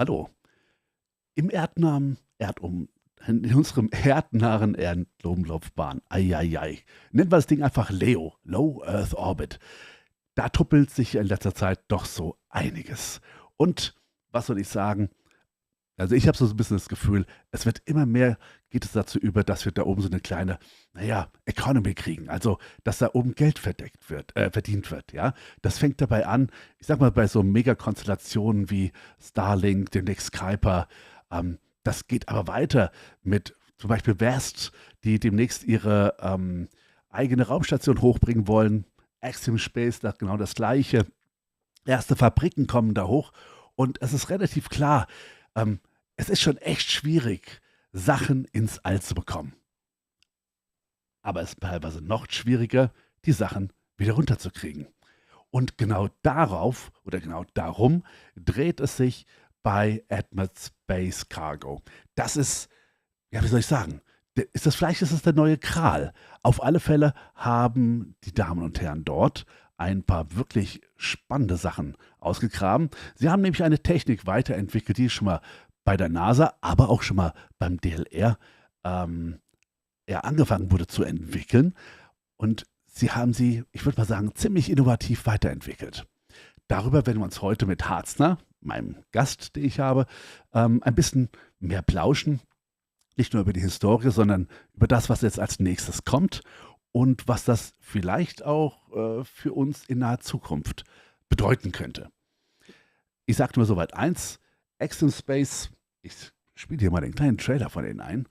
Hallo. Im in unserem erdnahen Erdumlaufbahn, nennen wir das Ding einfach LEO, Low Earth Orbit. Da tuppelt sich in letzter Zeit doch so einiges. Und was soll ich sagen? Also ich habe so ein bisschen das Gefühl, es wird immer mehr, geht es dazu über, dass wir da oben so eine kleine, Economy kriegen. Also, dass da oben Geld verdient wird, ja. Das fängt dabei an, ich sag mal, bei so Megakonstellationen wie Starlink, demnächst Kuiper. Das geht aber weiter mit zum Beispiel Vast, die demnächst ihre eigene Raumstation hochbringen wollen. Axiom Space, das genau das Gleiche. Erste Fabriken kommen da hoch und es ist relativ klar, ähm, es ist schon echt schwierig, Sachen ins All zu bekommen. Aber es ist teilweise noch schwieriger, die Sachen wieder runterzukriegen. Und genau darauf oder genau darum dreht es sich bei Atmos Space Cargo. Das ist, ja, wie soll ich sagen, vielleicht ist es der neue Kral. Auf alle Fälle haben die Damen und Herren dort ein paar wirklich spannende Sachen ausgegraben. Sie haben nämlich eine Technik weiterentwickelt, die schon mal bei der NASA, aber auch schon mal beim DLR angefangen wurde zu entwickeln. Und sie haben sie, ich würde mal sagen, ziemlich innovativ weiterentwickelt. Darüber werden wir uns heute mit Harzner, meinem Gast, den ich habe, ein bisschen mehr plauschen. Nicht nur über die Historie, sondern über das, was jetzt als nächstes kommt und was das vielleicht auch für uns in naher Zukunft bedeuten könnte. Ich sage nur soweit eins, Axiom Space, ich spiele hier mal den kleinen Trailer von denen ein,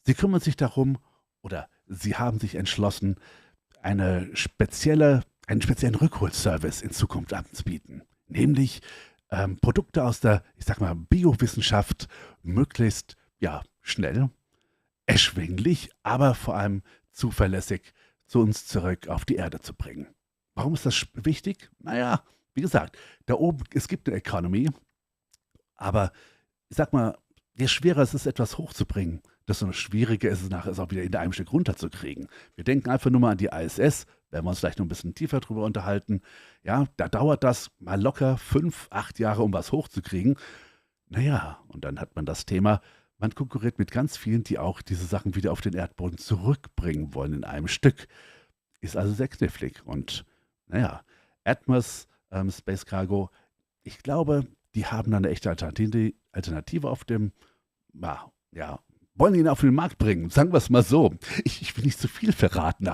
sie kümmern sich darum oder sie haben sich entschlossen, einen speziellen Rückholservice in Zukunft anzubieten. Nämlich Produkte aus der, ich sag mal, Biowissenschaft möglichst schnell, erschwinglich, aber vor allem zuverlässig zu uns zurück auf die Erde zu bringen. Warum ist das wichtig? Naja, wie gesagt, da oben, es gibt eine Economy, aber ich sag mal, je schwerer es ist, etwas hochzubringen, desto schwieriger ist es nachher, es auch wieder in einem Stück runterzukriegen. Wir denken einfach nur mal an die ISS, werden wir uns vielleicht noch ein bisschen tiefer drüber unterhalten. Ja, da dauert das mal locker 5, 8 Jahre, um was hochzukriegen. Naja, und dann hat man das Thema, man konkurriert mit ganz vielen, die auch diese Sachen wieder auf den Erdboden zurückbringen wollen in einem Stück. Ist also sehr knifflig. Und naja, Atmos Space Cargo, ich glaube, die haben da eine echte Alternative auf dem, wollen ihn auf den Markt bringen, sagen wir es mal so. Ich will nicht zu viel verraten.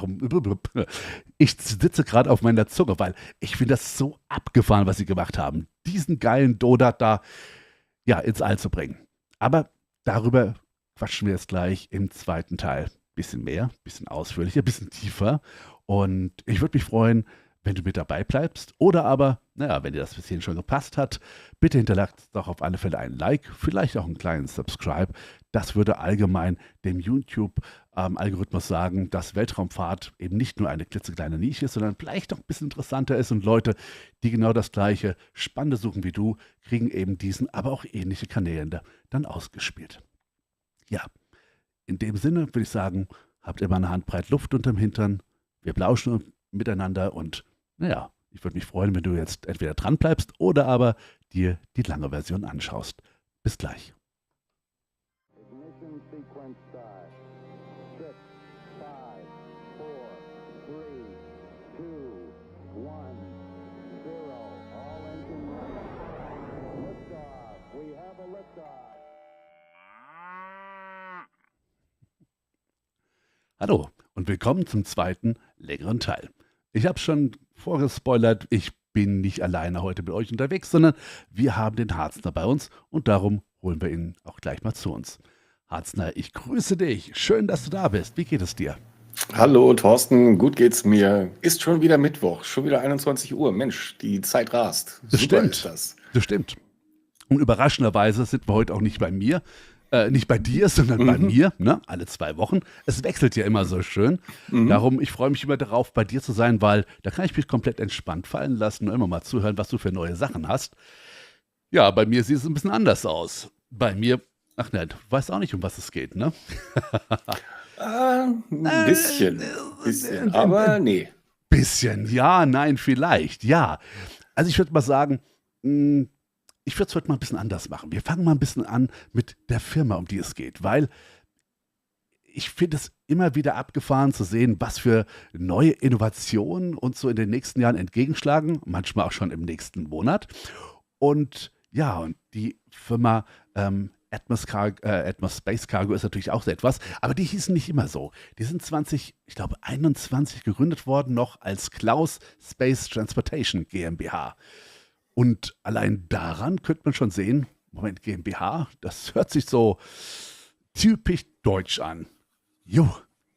Ich sitze gerade auf meiner Zunge, weil ich finde das so abgefahren, was sie gemacht haben. Diesen geilen Donut da ins All zu bringen. Aber darüber quatschen wir jetzt gleich im zweiten Teil. Bisschen mehr, bisschen ausführlicher, bisschen tiefer. Und ich würde mich freuen, wenn du mit dabei bleibst. Oder aber, wenn dir das bis hierhin schon gepasst hat, bitte hinterlasst doch auf alle Fälle ein Like, vielleicht auch einen kleinen Subscribe. Das würde allgemein dem YouTube-Algorithmus sagen, dass Weltraumfahrt eben nicht nur eine klitzekleine Nische ist, sondern vielleicht auch ein bisschen interessanter ist. Und Leute, die genau das gleiche Spannende suchen wie du, kriegen eben diesen, aber auch ähnliche Kanäle dann ausgespielt. Ja, in dem Sinne würde ich sagen, habt immer eine Handbreit Luft unterm Hintern. Wir plauschen miteinander und ich würde mich freuen, wenn du jetzt entweder dran bleibst oder aber dir die lange Version anschaust. Bis gleich. Ignition sequence start. 6, 5, 4, 3, 2, 1, 0. All engine running. Liftoff. We have a liftoff. Hallo und willkommen zum zweiten längeren Teil. Ich habe schon vorgespoilert, ich bin nicht alleine heute mit euch unterwegs, sondern wir haben den Harzner bei uns und darum holen wir ihn auch gleich mal zu uns. Harzner, ich grüße dich. Schön, dass du da bist. Wie geht es dir? Hallo Thorsten, gut geht's mir. Ist schon wieder Mittwoch, schon wieder 21 Uhr. Mensch, die Zeit rast. Das Super stimmt. ist das. Das stimmt. Und überraschenderweise sind wir heute auch nicht bei mir. Nicht bei dir, sondern bei mir, ne? Alle 2 Wochen. Es wechselt ja immer so schön. Darum, ich freue mich immer darauf, bei dir zu sein, weil da kann ich mich komplett entspannt fallen lassen und immer mal zuhören, was du für neue Sachen hast. Ja, bei mir sieht es ein bisschen anders aus. Bei mir, du weißt auch nicht, um was es geht, ne? Ein bisschen, aber nee. Bisschen, ja, nein, vielleicht, ja. Also ich würde mal sagen, ich würde es heute mal ein bisschen anders machen. Wir fangen mal ein bisschen an mit der Firma, um die es geht, weil ich finde es immer wieder abgefahren zu sehen, was für neue Innovationen uns so in den nächsten Jahren entgegenschlagen, manchmal auch schon im nächsten Monat. Und ja, und die Firma Atmos Space Cargo ist natürlich auch so etwas, aber die hießen nicht immer so. Die sind 2021 gegründet worden, noch als Klaus Space Transportation GmbH. Und allein daran könnte man schon sehen, Moment, GmbH, das hört sich so typisch deutsch an. Jo,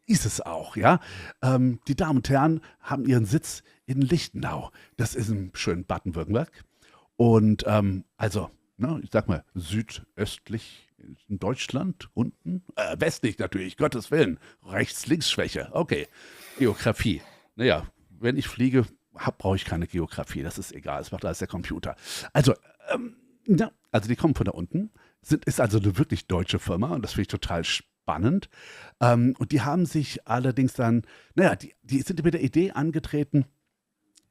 ist es auch, ja. Die Damen und Herren haben ihren Sitz in Lichtenau. Das ist im schönen Baden-Württemberg. Und also, ne, ich sag mal, südöstlich in Deutschland, unten, westlich natürlich, Gottes Willen, Rechts-Links-Schwäche, okay, Geografie. Naja, wenn ich fliege, brauche ich keine Geografie, das ist egal, das macht alles der Computer. Also, ja, also die kommen von da unten, ist also eine wirklich deutsche Firma und das finde ich total spannend. Und die haben sich allerdings dann, naja, die sind mit der Idee angetreten,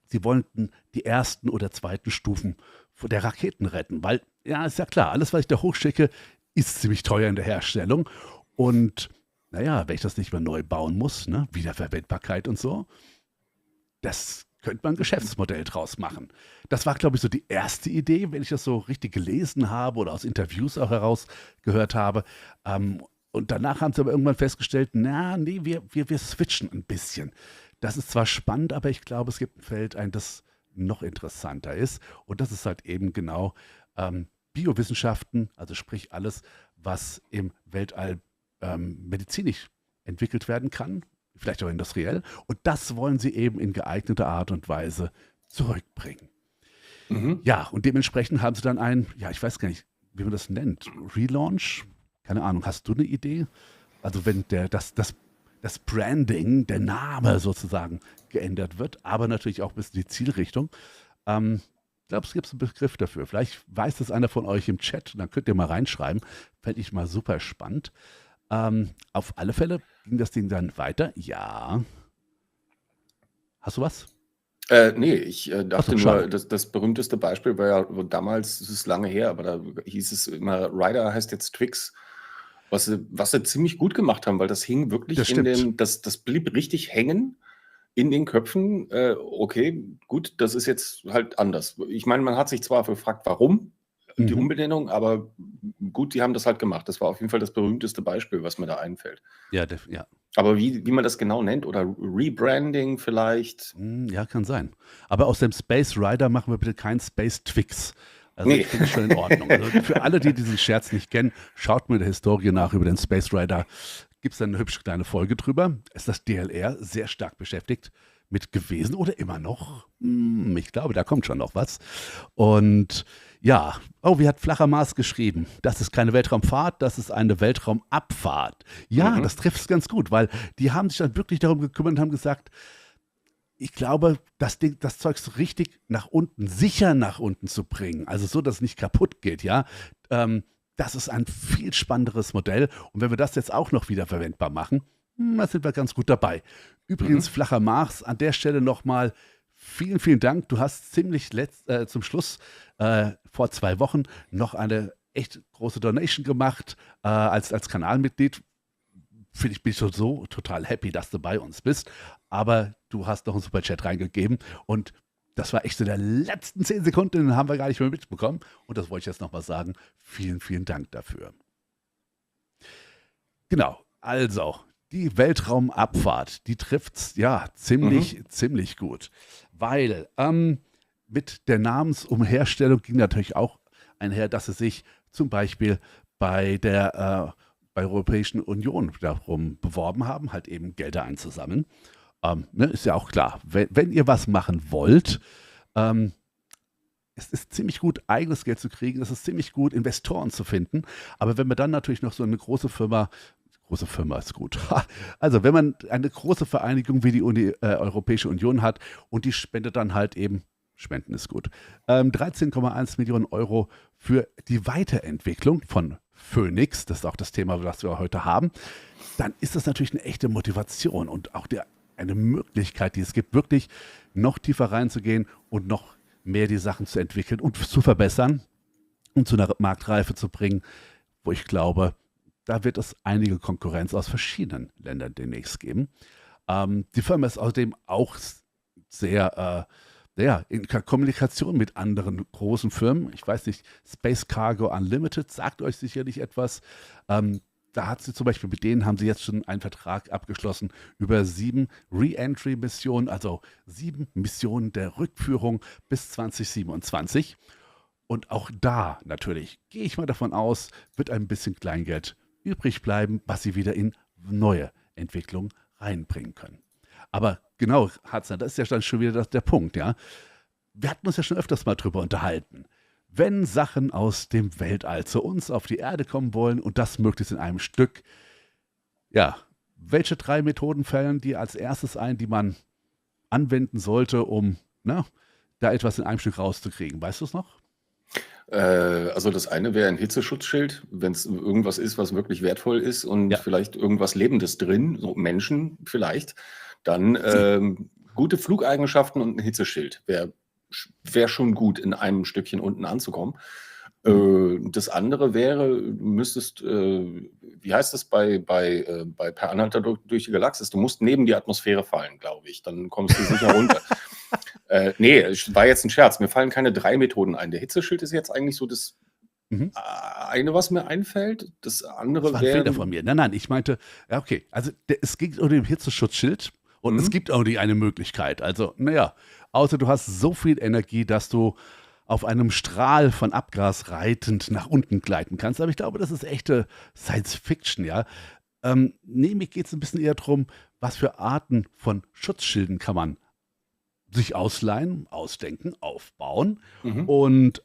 sie wollten die ersten oder zweiten Stufen der Raketen retten, weil, ja, ist ja klar, alles, was ich da hochschicke, ist ziemlich teuer in der Herstellung. Und naja, wenn ich das nicht mehr neu bauen muss, ne, Wiederverwendbarkeit und so, das könnte man ein Geschäftsmodell draus machen. Das war, glaube ich, so die erste Idee, wenn ich das so richtig gelesen habe oder aus Interviews auch heraus gehört habe. Und danach haben sie aber irgendwann festgestellt, nee, wir switchen ein bisschen. Das ist zwar spannend, aber ich glaube, es gibt ein Feld ein, das noch interessanter ist. Und das ist halt eben genau Biowissenschaften, also sprich alles, was im Weltall medizinisch entwickelt werden kann, vielleicht auch industriell. Und das wollen sie eben in geeigneter Art und Weise zurückbringen. Mhm. Ja, und dementsprechend haben sie dann ja, ich weiß gar nicht, wie man das nennt, Relaunch? Keine Ahnung, hast du eine Idee? Also wenn das Branding, der Name sozusagen geändert wird, aber natürlich auch ein bisschen die Zielrichtung. Ich glaube, es gibt einen Begriff dafür. Vielleicht weiß das einer von euch im Chat, dann könnt ihr mal reinschreiben. Fände ich mal super spannend. Auf alle Fälle ging das Ding dann weiter. Ja. Hast du was? Nee, ich dachte so, nur, schade. das berühmteste Beispiel war ja damals, es ist lange her, aber da hieß es immer, Ryder heißt jetzt Twix, was sie ziemlich gut gemacht haben, weil das hing wirklich Das in stimmt. das blieb richtig hängen in den Köpfen. Okay, gut, das ist jetzt halt anders. Ich meine, man hat sich zwar gefragt, warum die Mhm. Umbenennung, aber gut, die haben das halt gemacht. Das war auf jeden Fall das berühmteste Beispiel, was mir da einfällt. Ja, ja. Aber wie man das genau nennt oder Rebranding vielleicht. Ja, kann sein. Aber aus dem Space Rider machen wir bitte keinen Space Twix. Also Nee. ich finde es schon in Ordnung. Also für alle, die diesen Scherz nicht kennen, schaut mir der Historie nach über den Space Rider. Gibt es eine hübsche kleine Folge drüber. Ist das DLR sehr stark beschäftigt mit gewesen oder immer noch? Ich glaube, da kommt schon noch was. Und ja, oh, wie hat Flacher Mars geschrieben? Das ist keine Weltraumfahrt, das ist eine Weltraumabfahrt. Ja, Mhm. das trifft es ganz gut, weil die haben sich dann wirklich darum gekümmert und haben gesagt, ich glaube, das Zeug so richtig nach unten, sicher nach unten zu bringen, also so, dass es nicht kaputt geht, ja, das ist ein viel spannenderes Modell. Und wenn wir das jetzt auch noch wieder verwendbar machen, da sind wir ganz gut dabei. Übrigens, Flacher Mars, an der Stelle nochmal vielen, vielen Dank. Du hast ziemlich zum Schluss, vor 2 Wochen, noch eine echt große Donation gemacht als Kanalmitglied. Bin ich so total happy, dass du bei uns bist. Aber du hast noch einen Superchat reingegeben und das war echt so der letzten 10 Sekunden, den haben wir gar nicht mehr mitbekommen. Und das wollte ich jetzt nochmal sagen. Vielen, vielen Dank dafür. Genau, also die Weltraumabfahrt, die trifft's ja ziemlich gut. Weil mit der Namensumherstellung ging natürlich auch einher, dass es sich zum Beispiel bei der Europäischen Union darum beworben haben, halt eben Gelder einzusammeln. Ist ja auch klar, wenn ihr was machen wollt, es ist ziemlich gut, eigenes Geld zu kriegen, es ist ziemlich gut, Investoren zu finden, aber wenn man dann natürlich noch so eine große Firma ist gut. Also wenn man eine große Vereinigung wie die Europäische Union hat und die spendet dann halt eben, Spenden ist gut, 13,1 Millionen Euro für die Weiterentwicklung von Phoenix, das ist auch das Thema, das wir heute haben, dann ist das natürlich eine echte Motivation und auch eine Möglichkeit, die es gibt, wirklich noch tiefer reinzugehen und noch mehr die Sachen zu entwickeln und zu verbessern. und zu einer Marktreife zu bringen, wo ich glaube, da wird es einige Konkurrenz aus verschiedenen Ländern demnächst geben. Die Firma ist außerdem auch sehr ja, in Kommunikation mit anderen großen Firmen. Ich weiß nicht, Space Cargo Unlimited sagt euch sicherlich etwas. Da hat sie zum Beispiel, mit denen haben sie jetzt schon einen Vertrag abgeschlossen über 7 Re-Entry-Missionen, also 7 Missionen der Rückführung bis 2027. Und auch da natürlich, gehe ich mal davon aus, wird ein bisschen Kleingeld übrig bleiben, was sie wieder in neue Entwicklungen reinbringen können. Aber genau, Harzner, das ist ja dann schon wieder der Punkt, ja. Wir hatten uns ja schon öfters mal drüber unterhalten. Wenn Sachen aus dem Weltall zu uns auf die Erde kommen wollen und das möglichst in einem Stück, ja, welche 3 Methoden fallen dir als erstes ein, die man anwenden sollte, um da etwas in einem Stück rauszukriegen? Weißt du es noch? Also das eine wäre ein Hitzeschutzschild, wenn es irgendwas ist, was wirklich wertvoll ist und Ja. vielleicht irgendwas Lebendes drin, so Menschen vielleicht, dann gute Flugeigenschaften und ein Hitzeschild wäre schon gut, in einem Stückchen unten anzukommen. Das andere wäre, du müsstest, wie heißt das bei Per Anhalter durch die Galaxis? Du musst neben die Atmosphäre fallen, glaube ich. Dann kommst du sicher runter. Nee, es war jetzt ein Scherz. Mir fallen keine 3 Methoden ein. Der Hitzeschild ist jetzt eigentlich so das Mhm. eine, was mir einfällt. Das Das andere war ein Fehler wäre. von mir. Nein, ich meinte, ja, okay, also es geht um den Hitzeschutzschild und es gibt auch die eine Möglichkeit. Also, naja, außer du hast so viel Energie, dass du auf einem Strahl von Abgas reitend nach unten gleiten kannst. Aber ich glaube, das ist echte Science Fiction, ja. Nee, mir geht es ein bisschen eher darum, was für Arten von Schutzschilden kann man sich ausleihen, ausdenken, aufbauen. Mhm. Und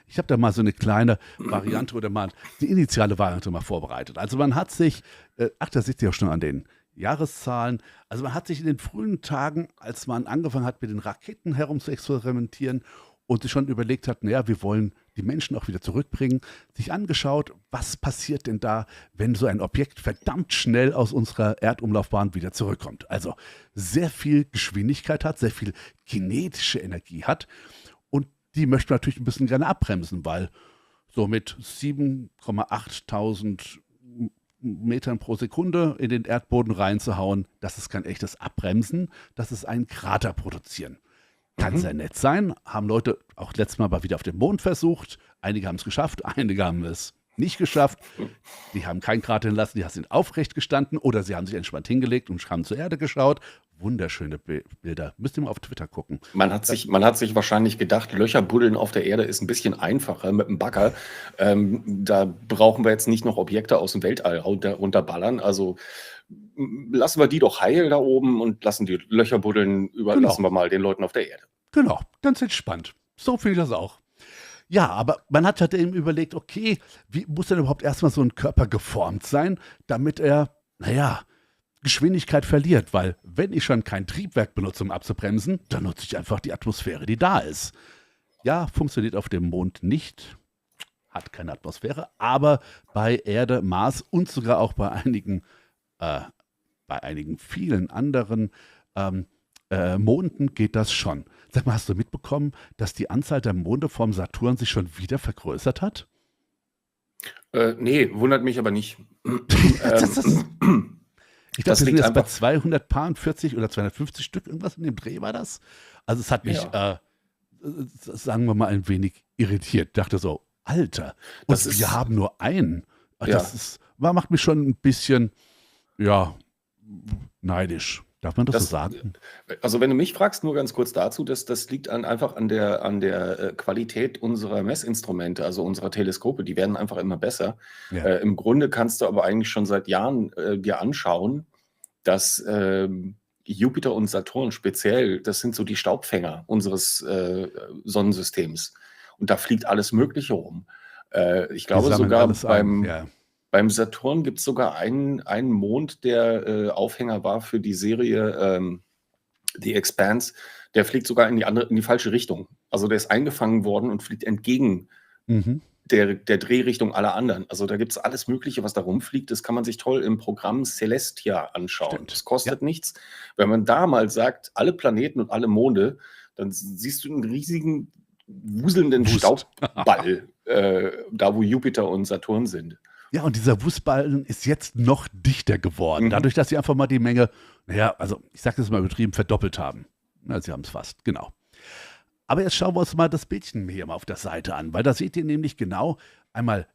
ich habe da mal so eine kleine Variante oder mal die initiale Variante mal vorbereitet. Also man hat sich, das seht ihr auch schon an den Jahreszahlen, also man hat sich in den frühen Tagen, als man angefangen hat, mit den Raketen herum zu experimentieren und sich schon überlegt hat, naja, wir wollen die Menschen auch wieder zurückbringen, sich angeschaut, was passiert denn da, wenn so ein Objekt verdammt schnell aus unserer Erdumlaufbahn wieder zurückkommt. Also sehr viel Geschwindigkeit hat, sehr viel kinetische Energie hat und die möchte man natürlich ein bisschen gerne abbremsen, weil so mit 7,8 Metern pro Sekunde in den Erdboden reinzuhauen, das ist kein echtes Abbremsen, das ist ein Krater produzieren. Kann sehr nett sein, haben Leute auch letztes Mal wieder auf dem Mond versucht. Einige haben es geschafft, einige haben es nicht geschafft. Die haben keinen Krater hinterlassen, die sind aufrecht gestanden oder sie haben sich entspannt hingelegt und haben zur Erde geschaut. Wunderschöne Bilder. Müsst ihr mal auf Twitter gucken. Man hat sich wahrscheinlich gedacht, Löcher buddeln auf der Erde ist ein bisschen einfacher mit dem Bagger. Da brauchen wir jetzt nicht noch Objekte aus dem Weltall runterballern. Also lassen wir die doch heil da oben und lassen die Löcher buddeln, überlassen wir mal den Leuten auf der Erde. Genau, ganz entspannt. So finde ich das auch. Ja, aber man hat halt eben überlegt, okay, wie muss denn überhaupt erstmal so ein Körper geformt sein, damit er, Geschwindigkeit verliert, weil wenn ich schon kein Triebwerk benutze, um abzubremsen, dann nutze ich einfach die Atmosphäre, die da ist. Ja, funktioniert auf dem Mond nicht, hat keine Atmosphäre, aber bei Erde, Mars und sogar auch bei einigen vielen anderen Monden geht das schon. Sag mal, hast du mitbekommen, dass die Anzahl der Monde vom Saturn sich schon wieder vergrößert hat? Nee, wundert mich aber nicht. Ich glaube, Das wir sind liegt jetzt bei einfach. 240 oder 250 Stück, irgendwas in dem Dreh war das. Also es hat mich, Ja. sagen wir mal, ein wenig irritiert. Dachte so, Alter, Das und wir ist, haben nur einen. ja. Macht mich schon ein bisschen, ja, neidisch. Darf man das so Das, sagen? also wenn du mich fragst, nur ganz kurz dazu, das liegt einfach an der Qualität unserer Messinstrumente, also unserer Teleskope, die werden einfach immer besser. Ja. Im Grunde kannst du aber eigentlich schon seit Jahren dir anschauen, dass Jupiter und Saturn speziell, das sind so die Staubfänger unseres Sonnensystems. Und da fliegt alles Mögliche rum. Ich Die glaube sammeln sogar alles ein. Ja. beim Saturn gibt es sogar einen Mond, der Aufhänger war für die Serie The Expanse. Der fliegt sogar in die falsche Richtung. Also der ist eingefangen worden und fliegt entgegen Mhm. der Drehrichtung aller anderen. Also da gibt es alles Mögliche, was da rumfliegt. Das kann man sich toll im Programm Celestia anschauen. Stimmt. Das Ja. kostet nichts. Wenn man da mal sagt, alle Planeten und alle Monde, dann siehst du einen riesigen wuselnden Wust. Staubball, da wo Jupiter und Saturn sind. Ja, und dieser Wustballen ist jetzt noch dichter geworden, dadurch, dass sie einfach mal die Menge, naja, also ich sage das mal übertrieben, verdoppelt haben. Na, sie haben es fast, genau. Aber jetzt schauen wir uns mal das Bildchen hier mal auf der Seite an, weil da seht ihr nämlich genau einmal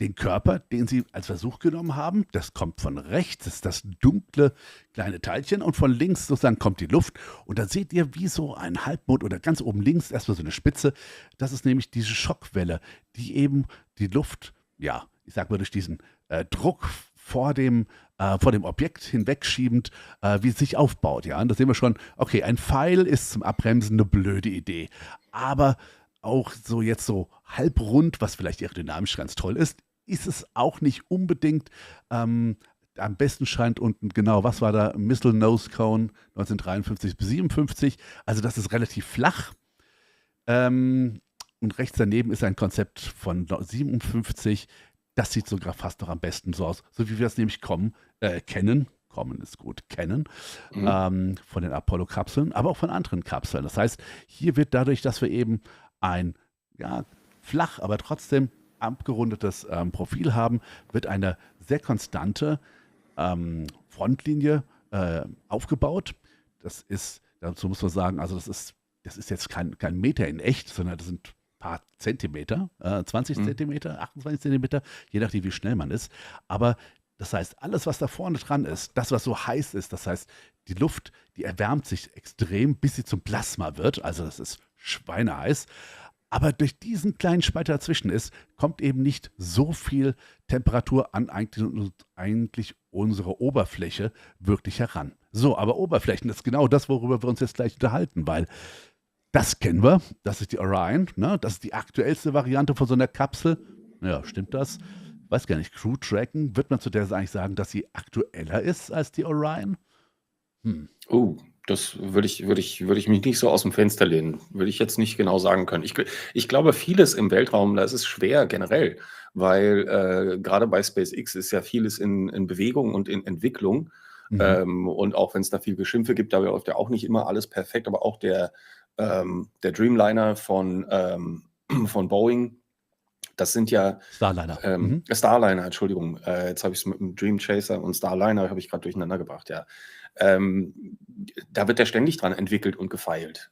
den Körper, den sie als Versuch genommen haben. Das kommt von rechts, das ist das dunkle kleine Teilchen, und von links sozusagen kommt die Luft. Und da seht ihr wie so ein Halbmond oder ganz oben links erstmal so eine Spitze. Das ist nämlich diese Schockwelle, die eben die Luft, ja, ich sag mal durch diesen Druck vor dem Objekt hinwegschiebend, wie es sich aufbaut. Ja? Und da sehen wir schon, okay, ein Pfeil ist zum Abbremsen eine blöde Idee. Aber auch so jetzt so halbrund, was vielleicht aerodynamisch ganz toll ist es auch nicht unbedingt. Am besten scheint unten, genau, was war da? Missile Nose Cone 1953 bis 57. Also das ist relativ flach. Und rechts daneben ist ein Konzept von 57. Das sieht sogar fast noch am besten so aus, so wie wir es nämlich kennen. Kommen ist gut, kennen. Von den Apollo-Kapseln, aber auch von anderen Kapseln. Das heißt, hier wird dadurch, dass wir eben ein flach, aber trotzdem abgerundetes Profil haben, wird eine sehr konstante Frontlinie aufgebaut. Das ist, dazu muss man sagen, also das ist jetzt kein Meter in echt, sondern das sind ein paar Zentimeter, 20 Zentimeter, 28 Zentimeter, je nachdem, wie schnell man ist. Aber das heißt, alles, was da vorne dran ist, das, was so heiß ist, das heißt, die Luft, die erwärmt sich extrem, bis sie zum Plasma wird. Also das ist schweineheiß. Aber durch diesen kleinen Spalt dazwischen kommt eben nicht so viel Temperatur an eigentlich unsere Oberfläche wirklich heran. So, aber Oberflächen, das ist genau das, worüber wir uns jetzt gleich unterhalten, weil das kennen wir, das ist die Orion, ne? Das ist die aktuellste Variante von so einer Kapsel. Ja, stimmt das? Weiß gar nicht, Crew Dragon, wird man zu der eigentlich sagen, dass sie aktueller ist als die Orion? Oh, das würde ich mich nicht so aus dem Fenster lehnen. Würde ich jetzt nicht genau sagen können. Ich glaube, vieles im Weltraum, da ist es schwer generell, weil gerade bei SpaceX ist ja vieles in Bewegung und in Entwicklung. Und auch wenn es da viel Geschimpfe gibt, da läuft ja auch nicht immer alles perfekt, aber auch der Dreamliner von Boeing, das sind ja Starliner. Starliner, Entschuldigung. Jetzt habe ich es mit dem Dream Chaser und Starliner habe ich gerade durcheinander gebracht, ja. Da wird ja ständig dran entwickelt und gefeilt,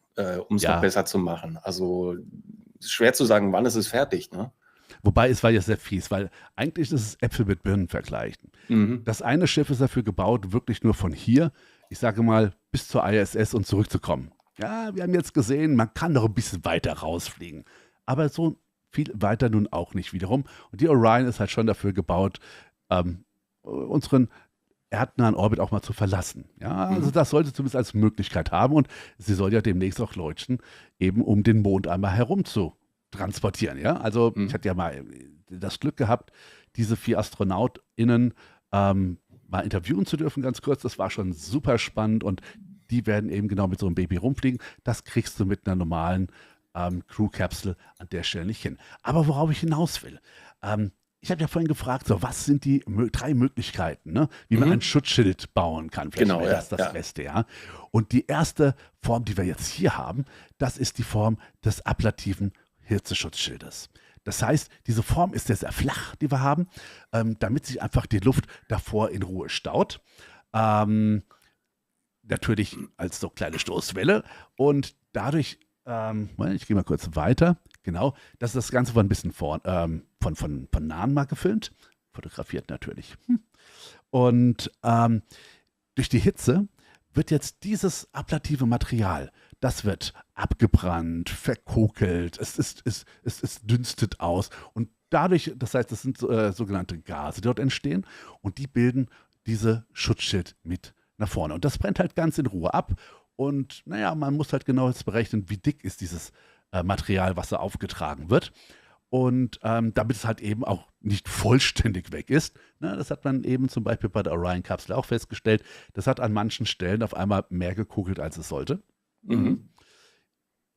um es noch besser zu machen. Also ist schwer zu sagen, wann ist es fertig, ne? Wobei, es war ja sehr fies, weil eigentlich ist es Äpfel mit Birnen vergleichen. Das eine Schiff ist dafür gebaut, wirklich nur von hier, ich sage mal, bis zur ISS und zurückzukommen. Ja, wir haben jetzt gesehen, man kann noch ein bisschen weiter rausfliegen. Aber so viel weiter nun auch nicht wiederum. Und die Orion ist halt schon dafür gebaut, unseren erdnahen Orbit auch mal zu verlassen. Ja, also das sollte zumindest als Möglichkeit haben, und sie soll ja demnächst auch leuchten, eben um den Mond einmal herum zu transportieren. Ja, also ich hatte ja mal das Glück gehabt, diese 4 AstronautInnen mal interviewen zu dürfen, ganz kurz. Das war schon super spannend, und die werden eben genau mit so einem Baby rumfliegen. Das kriegst du mit einer normalen Crew-Capsule an der Stelle nicht hin. Aber worauf ich hinaus will, ich habe ja vorhin gefragt, so, was sind die 3 Möglichkeiten, ne? Wie man ein Schutzschild bauen kann. Vielleicht Genau, wäre das Beste, ja. Und die erste Form, die wir jetzt hier haben, das ist die Form des ablativen Hitzeschutzschildes. Das heißt, diese Form ist sehr, sehr flach, die wir haben, damit sich einfach die Luft davor in Ruhe staut. Natürlich als so kleine Stoßwelle, und dadurch, ich gehe mal kurz weiter. Genau, das ist das Ganze von ein bisschen von nahen mal gefilmt, fotografiert natürlich. Und durch die Hitze wird jetzt dieses ablative Material, das wird abgebrannt, verkokelt, es dünstet aus, und dadurch, das heißt, das sind sogenannte Gase, die dort entstehen, und die bilden diese Schutzschild mit nach vorne. Und das brennt halt ganz in Ruhe ab. Und naja, man muss halt genau jetzt berechnen, wie dick ist dieses Material, was da aufgetragen wird. Und damit es halt eben auch nicht vollständig weg ist. Ne, das hat man eben zum Beispiel bei der Orion-Kapsel auch festgestellt. Das hat an manchen Stellen auf einmal mehr gekugelt, als es sollte.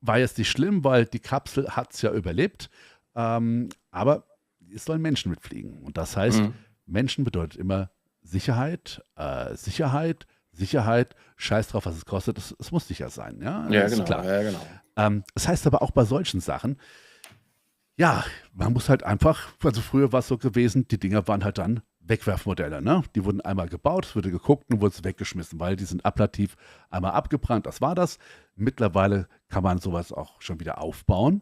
War jetzt nicht schlimm, weil die Kapsel hat es ja überlebt. Aber es sollen Menschen mitfliegen. Und das heißt, Menschen bedeutet immer Sicherheit, Sicherheit, scheiß drauf, was es kostet, es muss sicher sein. Ja, Ja, das ist genau. klar. Ja, genau. Das heißt aber auch bei solchen Sachen, ja, man muss halt einfach, also früher war es so gewesen, die Dinger waren halt dann Wegwerfmodelle, ne? Die wurden einmal gebaut, es wurde geguckt und wurde weggeschmissen, weil die sind ablativ einmal abgebrannt, das war das. Mittlerweile kann man sowas auch schon wieder aufbauen.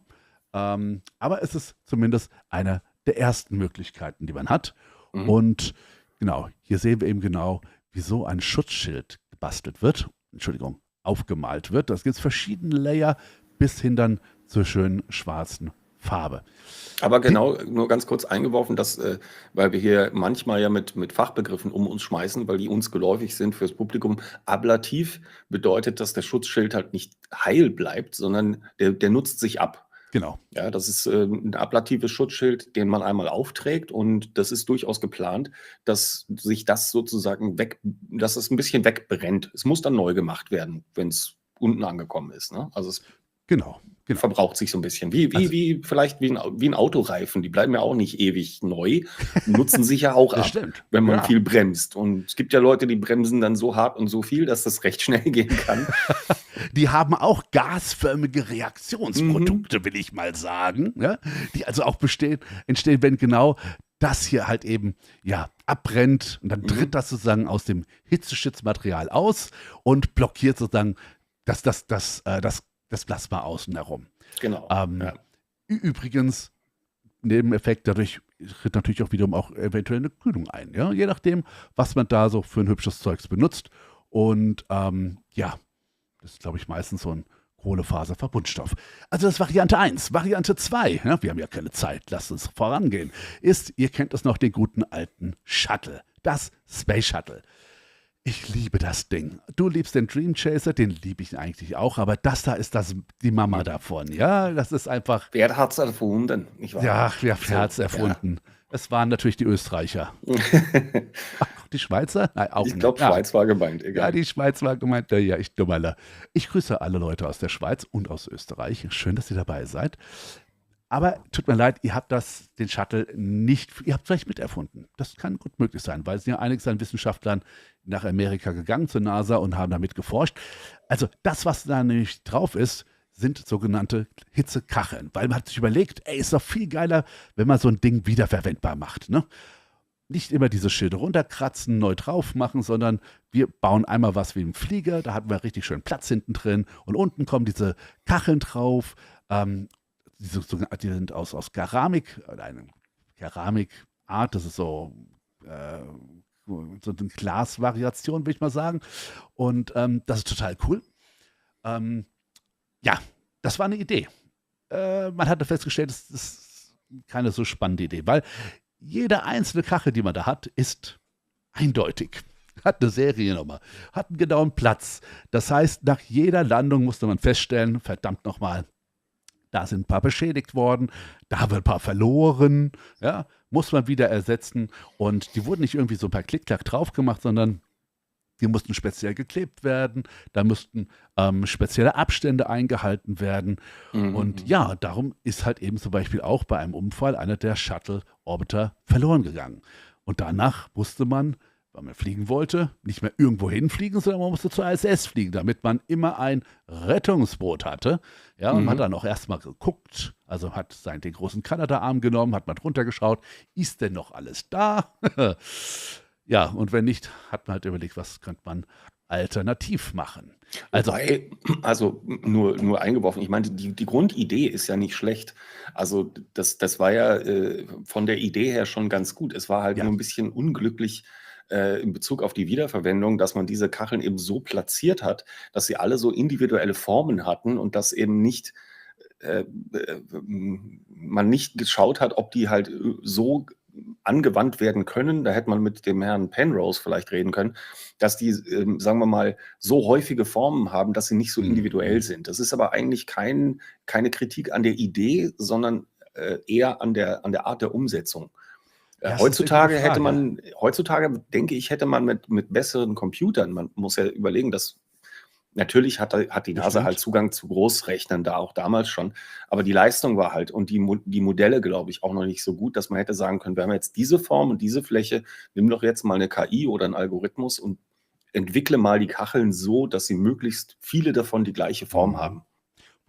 Aber es ist zumindest eine der ersten Möglichkeiten, die man hat. Mhm. Und genau, hier sehen wir eben genau, wie so ein Schutzschild gebastelt wird, Entschuldigung, aufgemalt wird. Das gibt es verschiedene Layer bis hin dann zur schönen schwarzen Farbe. Aber Die, genau, nur ganz kurz eingeworfen, dass, weil wir hier manchmal ja mit Fachbegriffen um uns schmeißen, weil die uns geläufig sind fürs Publikum. Ablativ bedeutet, dass der Schutzschild halt nicht heil bleibt, sondern der nutzt sich ab. genau, Ja, das ist ein ablatives Schutzschild, den man einmal aufträgt, und das ist durchaus geplant, dass sich das sozusagen dass es ein bisschen wegbrennt. Es muss dann neu gemacht werden, wenn es unten angekommen ist, ne? Also, es genau, genau. verbraucht sich so ein bisschen. Wie Also, vielleicht wie ein Autoreifen. Die bleiben ja auch nicht ewig neu, nutzen sich ja auch das ab, stimmt. wenn man Ja. viel bremst. Und es gibt ja Leute, die bremsen dann so hart und so viel, dass das recht schnell gehen kann. Die haben auch gasförmige Mhm. Reaktionsprodukte, will ich mal sagen, ne? Die also auch entstehen, wenn genau das hier halt eben ja abbrennt und dann tritt Mhm. das sozusagen aus dem Hitzeschutzmaterial aus und blockiert sozusagen das Plasma außen herum. Genau. Ähm, Ja. Übrigens, Nebeneffekt, dadurch tritt natürlich auch wiederum auch eventuell eine Kühlung ein, ja? Je nachdem, was man da so für ein hübsches Zeugs benutzt. Und ja, das ist, glaube ich, meistens so ein Kohlefaserverbundstoff. Also das ist Variante 1. Variante 2, ja, wir haben ja keine Zeit, lasst uns vorangehen, ist, ihr kennt es noch, den guten alten Shuttle, das Space Shuttle. Ich liebe das Ding. Du liebst den Dream Chaser, den liebe ich eigentlich auch, aber das da ist die Mama davon, ja, das ist einfach, Wer hat's erfunden? Nicht wahr? ja, wer So, hat's erfunden? Es waren natürlich die Österreicher. ja. Ach, die Schweizer? Nein, auch Ich nicht. glaube, Ja, Schweiz war gemeint, ja, egal. die Schweiz war gemeint. Ja, ich Dummerler. Ich grüße alle Leute aus der Schweiz und aus Österreich. Schön, dass ihr dabei seid. Aber tut mir leid, ihr habt den Shuttle nicht, ihr habt vielleicht miterfunden. Das kann gut möglich sein, weil es sind ja einige an Wissenschaftlern nach Amerika gegangen, zur NASA, und haben damit geforscht. Also das, was da nämlich drauf ist, sind sogenannte Hitzekacheln. Weil man hat sich überlegt, ey, ist doch viel geiler, wenn man so ein Ding wiederverwendbar macht, ne? Nicht immer diese Schilde runterkratzen, neu drauf machen, sondern wir bauen einmal was wie ein Flieger, da hatten wir richtig schön Platz hinten drin, und unten kommen diese Kacheln drauf, die sind aus Keramik, oder eine Keramikart, das ist so eine Glasvariation, will ich mal sagen, und das ist total cool. Ähm, ja, das war eine Idee. Man hatte festgestellt, das ist keine so spannende Idee, weil jede einzelne Kachel, die man da hat, ist eindeutig. Hat eine Seriennummer, hat einen genauen Platz. Das heißt, nach jeder Landung musste man feststellen, verdammt nochmal, da sind ein paar beschädigt worden, da haben wir ein paar verloren, ja, muss man wieder ersetzen. Und die wurden nicht irgendwie so per Klick-Klack drauf gemacht, sondern die mussten speziell geklebt werden, da mussten spezielle Abstände eingehalten werden. Und Mhm. ja, darum ist halt eben zum Beispiel auch bei einem Unfall einer der Shuttle-Orbiter verloren gegangen. Und danach musste man, weil man fliegen wollte, nicht mehr irgendwo hinfliegen, sondern man musste zur ISS fliegen, damit man immer ein Rettungsboot hatte. Ja, und man hat Mhm. dann auch erstmal geguckt, also hat den großen Kanada-Arm genommen, hat mal drunter geschaut, ist denn noch alles da? Ja, und wenn nicht, hat man halt überlegt, was könnte man alternativ machen. Also, Wobei, also nur eingeworfen, ich meinte, die Grundidee ist ja nicht schlecht. Also das war ja von der Idee her schon ganz gut. Es war halt ja, nur ein bisschen unglücklich in Bezug auf die Wiederverwendung, dass man diese Kacheln eben so platziert hat, dass sie alle so individuelle Formen hatten und dass eben nicht man nicht geschaut hat, ob die halt so angewandt werden können. Da hätte man mit dem Herrn Penrose vielleicht reden können, dass die, sagen wir mal, so häufige Formen haben, dass sie nicht so individuell sind. Das ist aber eigentlich keine Kritik an der Idee, sondern eher an der Art der Umsetzung. ja, ist tatsächlich eine Frage. Heutzutage denke ich, hätte man mit besseren Computern, man muss ja überlegen, dass natürlich hat die Das NASA halt stimmt. Zugang zu Großrechnern, da auch damals schon, aber die Leistung war halt und die Modelle, glaube ich, auch noch nicht so gut, dass man hätte sagen können, wir haben jetzt diese Form und diese Fläche, nimm doch jetzt mal eine KI oder einen Algorithmus und entwickle mal die Kacheln so, dass sie möglichst viele davon die gleiche Form Mhm. haben.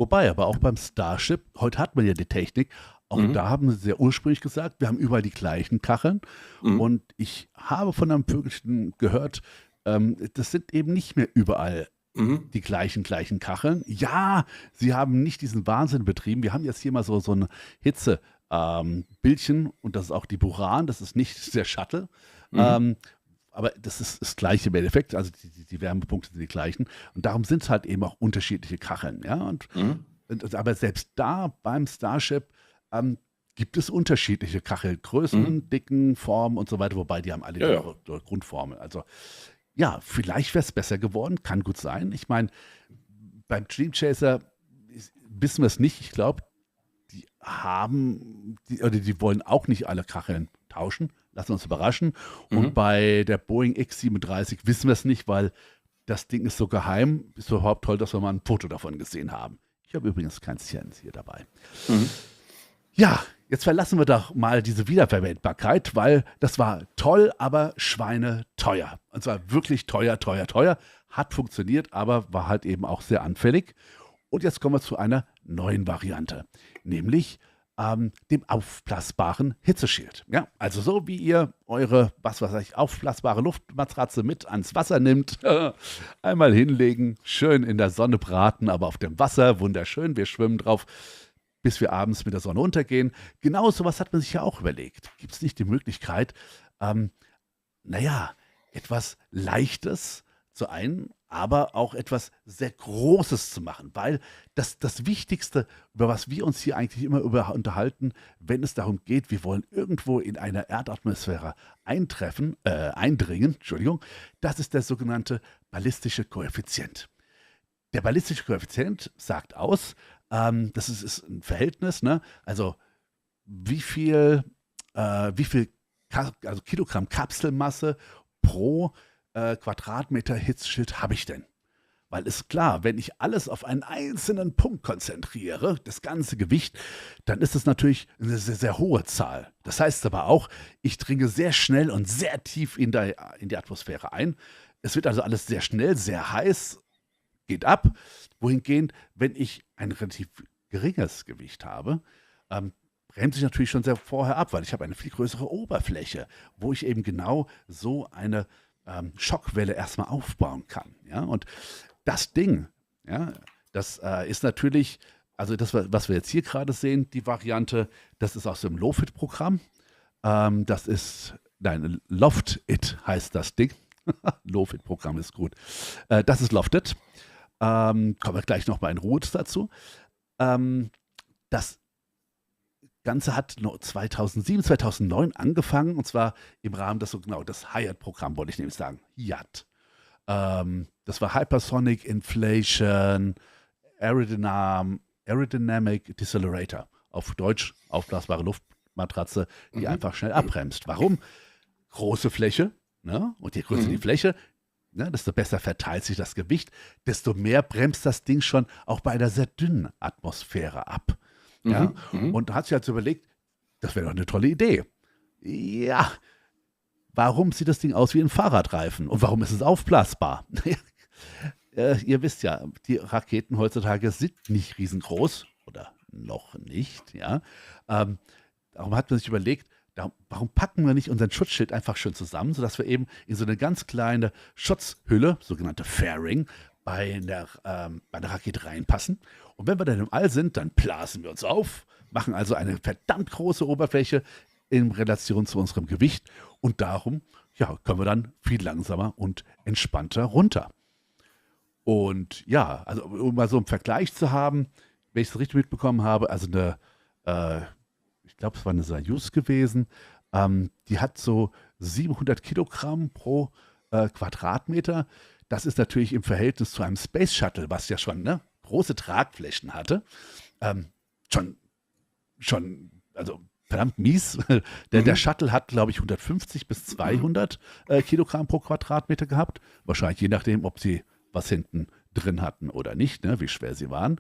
Wobei, aber auch beim Starship, heute hat man ja die Technik, auch Mhm. da haben sie sehr ursprünglich gesagt, wir haben überall die gleichen Kacheln. Mhm. Und ich habe von einem Vögelchen gehört, das sind eben nicht mehr überall Mhm. die gleichen Kacheln. Ja, sie haben nicht diesen Wahnsinn betrieben. Wir haben jetzt hier mal so ein Hitze, Bildchen und das ist auch die Buran, das ist nicht der Shuttle. Mhm. Aber das ist das Gleiche im Endeffekt, also die Wärmepunkte sind die gleichen. Und darum sind es halt eben auch unterschiedliche Kacheln. Ja? Mhm. Aber selbst da beim Starship gibt es unterschiedliche Kachelgrößen, Dicken, Formen und so weiter, wobei die haben alle Ja, ja. ihre Grundformen. Also ja, vielleicht wäre es besser geworden, kann gut sein. Ich meine, beim Dream Chaser wissen wir es nicht. Ich glaube, die wollen auch nicht alle Kacheln tauschen. Lassen wir uns überraschen. Und bei der Boeing X-37 wissen wir es nicht, weil das Ding ist so geheim. Ist überhaupt toll, dass wir mal ein Foto davon gesehen haben. Ich habe übrigens kein Cent hier dabei. Mhm. Ja, jetzt verlassen wir doch mal diese Wiederverwendbarkeit, weil das war toll, aber schweineteuer. Und zwar wirklich teuer. Hat funktioniert, aber war halt eben auch sehr anfällig. Und jetzt kommen wir zu einer neuen Variante, nämlich dem aufblasbaren Hitzeschild. Ja, also so wie ihr eure, aufblasbare Luftmatratze mit ans Wasser nimmt, einmal hinlegen, schön in der Sonne braten, aber auf dem Wasser, wunderschön, wir schwimmen drauf, bis wir abends mit der Sonne untergehen. Genau sowas hat man sich ja auch überlegt. Gibt es nicht die Möglichkeit, etwas Leichtes zu aber auch etwas sehr Großes zu machen, weil das Wichtigste, über was wir uns hier eigentlich immer unterhalten, wenn es darum geht, wir wollen irgendwo in einer Erdatmosphäre eindringen, das ist der sogenannte ballistische Koeffizient. Der ballistische Koeffizient sagt aus, das ist ein Verhältnis, ne? Also wie viel Kilogramm Kapselmasse pro Quadratmeter Hitzschild habe ich denn? Weil ist klar, wenn ich alles auf einen einzelnen Punkt konzentriere, das ganze Gewicht, dann ist es natürlich eine sehr, sehr hohe Zahl. Das heißt aber auch, ich dringe sehr schnell und sehr tief in die Atmosphäre ein. Es wird also alles sehr schnell, sehr heiß, geht ab. Wohingehend, wenn ich ein relativ geringes Gewicht habe, bremse ich natürlich schon sehr vorher ab, weil ich habe eine viel größere Oberfläche, wo ich eben genau so eine Schockwelle erstmal aufbauen kann. Ja? Und das Ding, ja, das ist natürlich, also das, was wir jetzt hier gerade sehen, die Variante, das ist aus dem Lofit-Programm. Loft-It heißt das Ding. Lofit-Programm ist gut. Das ist Lofted. Kommen wir gleich nochmal in Ruhe dazu. Das Ganze hat 2007, 2009 angefangen, und zwar im Rahmen des das HIAT-Programm, wollte ich nämlich sagen. HIAT. Das war Hypersonic Inflation Aerodynamic Decelerator. Auf Deutsch aufblasbare Luftmatratze, die einfach schnell abbremst. Warum? Große Fläche, ne? Und je größer die Fläche, ne, desto besser verteilt sich das Gewicht, desto mehr bremst das Ding schon auch bei einer sehr dünnen Atmosphäre ab. Ja? Und da hat sich halt überlegt, das wäre doch eine tolle Idee. Ja, warum sieht das Ding aus wie ein Fahrradreifen? Und warum ist es aufblasbar? Ihr wisst ja, die Raketen heutzutage sind nicht riesengroß oder noch nicht. Ja? Darum hat man sich überlegt, warum packen wir nicht unseren Schutzschild einfach schön zusammen, sodass wir eben in so eine ganz kleine Schutzhülle, sogenannte Fairing, bei der Rakete reinpassen. Und wenn wir dann im All sind, dann blasen wir uns auf, machen also eine verdammt große Oberfläche in Relation zu unserem Gewicht und darum können wir dann viel langsamer und entspannter runter. Und ja, also um mal so einen Vergleich zu haben, wenn ich es richtig mitbekommen habe, also ich glaube, es war eine Soyuz gewesen, die hat so 700 Kilogramm pro Quadratmeter. Das ist natürlich im Verhältnis zu einem Space Shuttle, was ja schon große Tragflächen hatte, schon, also verdammt mies. Der Shuttle hat, glaube ich, 150 bis 200 Kilogramm pro Quadratmeter gehabt. Wahrscheinlich je nachdem, ob sie was hinten drin hatten oder nicht, ne, wie schwer sie waren.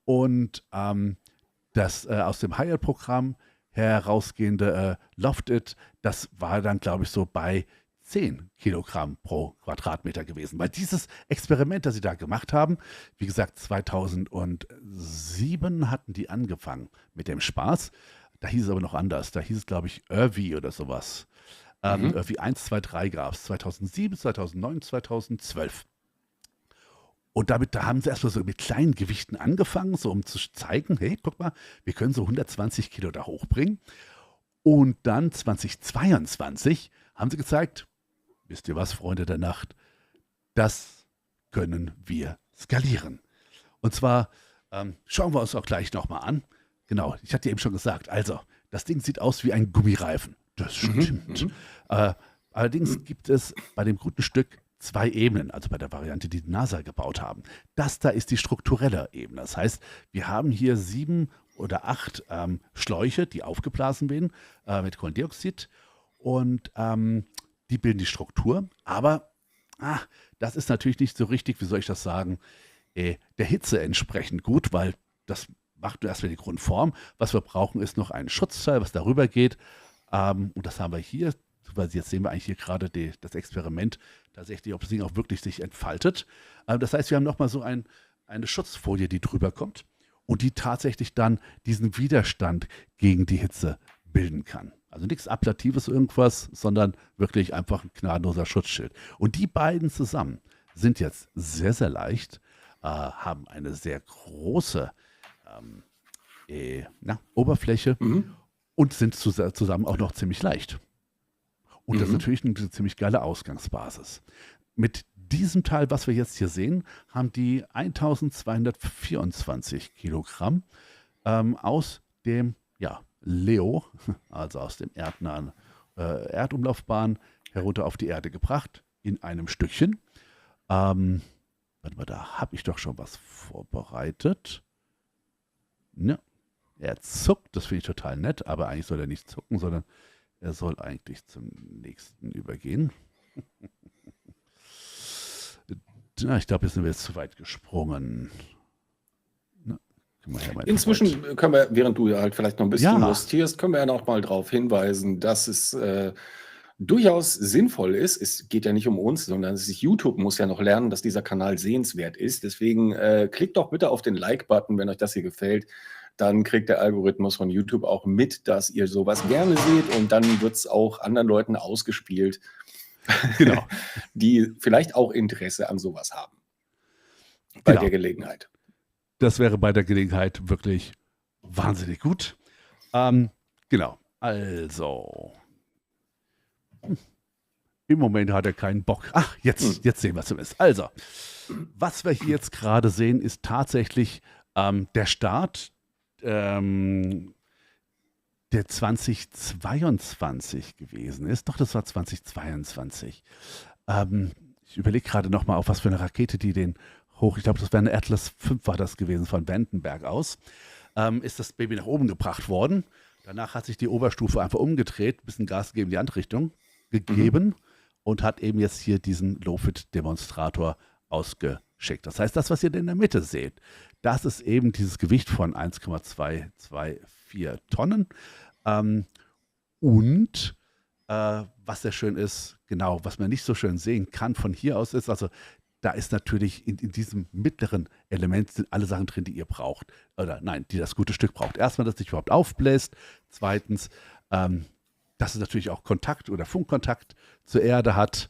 Und das aus dem HIAT-Programm herausgehende Lofted, das war dann, glaube ich, so bei 10 Kilogramm pro Quadratmeter gewesen. Weil dieses Experiment, das sie da gemacht haben, wie gesagt, 2007 hatten die angefangen mit dem Spaß. Da hieß es aber noch anders. Da hieß es, glaube ich, Irvi oder sowas. Irvi 1, 2, 3 gab es. 2007, 2009, 2012. Und da haben sie erstmal so mit kleinen Gewichten angefangen, so um zu zeigen, hey, guck mal, wir können so 120 Kilo da hochbringen. Und dann 2022 haben sie gezeigt, wisst ihr was, Freunde der Nacht, das können wir skalieren. Und zwar schauen wir uns auch gleich nochmal an. Genau, ich hatte eben schon gesagt, also das Ding sieht aus wie ein Gummireifen. Das stimmt. Allerdings gibt es bei dem guten Stück 2 Ebenen, also bei der Variante, die NASA gebaut haben. Das da ist die strukturelle Ebene. Das heißt, wir haben hier 7 oder 8 Schläuche, die aufgeblasen werden mit Kohlendioxid und die bilden die Struktur. Aber das ist natürlich nicht so richtig, wie soll ich das sagen, der Hitze entsprechend gut, weil das macht nur erstmal die Grundform. Was wir brauchen, ist noch ein Schutzteil, was darüber geht. Und das haben wir hier, weil jetzt sehen wir eigentlich hier gerade das Experiment, tatsächlich, ob das Ding auch wirklich sich entfaltet. Das heißt, wir haben nochmal so eine Schutzfolie, die drüber kommt und die tatsächlich dann diesen Widerstand gegen die Hitze bilden kann. Also nichts Ablatives irgendwas, sondern wirklich einfach ein gnadenloser Schutzschild. Und die beiden zusammen sind jetzt sehr, sehr leicht, haben eine sehr große Oberfläche und sind zusammen auch noch ziemlich leicht. Und das ist natürlich eine ziemlich geile Ausgangsbasis. Mit diesem Teil, was wir jetzt hier sehen, haben die 1224 Kilogramm aus dem LEO, also aus dem erdnahen Erdumlaufbahn, herunter auf die Erde gebracht, in einem Stückchen. Warte mal, da habe ich doch schon was vorbereitet. Ja, er zuckt, das finde ich total nett, aber eigentlich soll er nicht zucken, sondern er soll eigentlich zum nächsten übergehen. Ich glaube, jetzt sind wir jetzt zu weit gesprungen. Inzwischen können wir, während du halt vielleicht noch ein bisschen lustierst, können wir ja noch mal darauf hinweisen, dass es durchaus sinnvoll ist. Es geht ja nicht um uns, sondern YouTube muss ja noch lernen, dass dieser Kanal sehenswert ist. Deswegen klickt doch bitte auf den Like-Button, wenn euch das hier gefällt. Dann kriegt der Algorithmus von YouTube auch mit, dass ihr sowas gerne seht und dann wird es auch anderen Leuten ausgespielt, genau, die vielleicht auch Interesse an sowas haben. Bei der Gelegenheit. Das wäre bei der Gelegenheit wirklich wahnsinnig gut. Genau, also. Im Moment hat er keinen Bock. Ach, jetzt sehen wir es zumindest. Also, was wir hier jetzt gerade sehen, ist tatsächlich der Start der 2022 gewesen ist. Doch, das war 2022. Ich überlege gerade noch mal, auf was für eine Rakete die den ich glaube, das wäre eine Atlas 5 war das gewesen, von Vandenberg aus, ist das Baby nach oben gebracht worden. Danach hat sich die Oberstufe einfach umgedreht, ein bisschen Gas gegeben, die andere Richtung gegeben und hat eben jetzt hier diesen Low-Fit-Demonstrator ausgeschickt. Das heißt, das, was ihr in der Mitte seht, das ist eben dieses Gewicht von 1,224 Tonnen. Und was sehr schön ist, genau, was man nicht so schön sehen kann von hier aus ist, also da ist natürlich in diesem mittleren Element sind alle Sachen drin, die ihr braucht. Oder nein, die das gute Stück braucht. Erstmal, dass es sich überhaupt aufbläst. Zweitens, dass es natürlich auch Kontakt oder Funkkontakt zur Erde hat,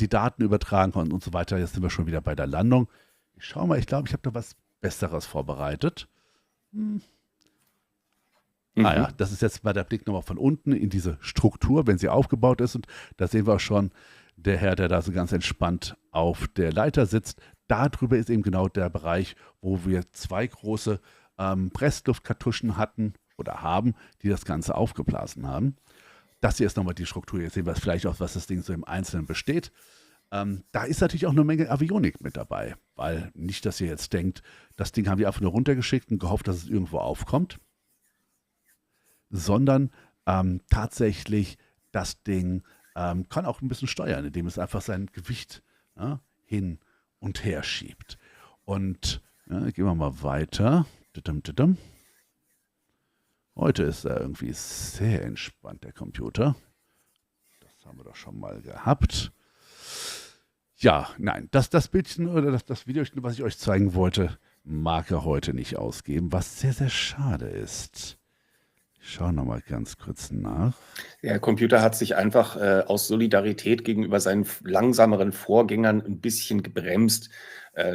die Daten übertragen kann und so weiter. Jetzt sind wir schon wieder bei der Landung. Ich schau mal, ich glaube, ich habe da was Besseres vorbereitet. Ja, das ist jetzt mal der Blick nochmal von unten in diese Struktur, wenn sie aufgebaut ist. Und da sehen wir auch schon, der Herr, der da so ganz entspannt auf der Leiter sitzt, darüber ist eben genau der Bereich, wo wir 2 große Pressluftkartuschen hatten oder haben, die das Ganze aufgeblasen haben. Das hier ist nochmal die Struktur. Jetzt sehen wir vielleicht auch, was das Ding so im Einzelnen besteht. Da ist natürlich auch eine Menge Avionik mit dabei, weil nicht, dass ihr jetzt denkt, das Ding haben die einfach nur runtergeschickt und gehofft, dass es irgendwo aufkommt, sondern tatsächlich das Ding kann auch ein bisschen steuern, indem es einfach sein Gewicht hin und her schiebt. Und gehen wir mal weiter. Heute ist er irgendwie sehr entspannt, der Computer. Das Das haben wir doch schon mal gehabt. Ja, nein, das Bildchen oder das Videochen, was ich euch zeigen wollte, mag er heute nicht ausgeben, was sehr, sehr schade ist. Ich schaue nochmal ganz kurz nach. Der Computer hat sich einfach aus Solidarität gegenüber seinen langsameren Vorgängern ein bisschen gebremst.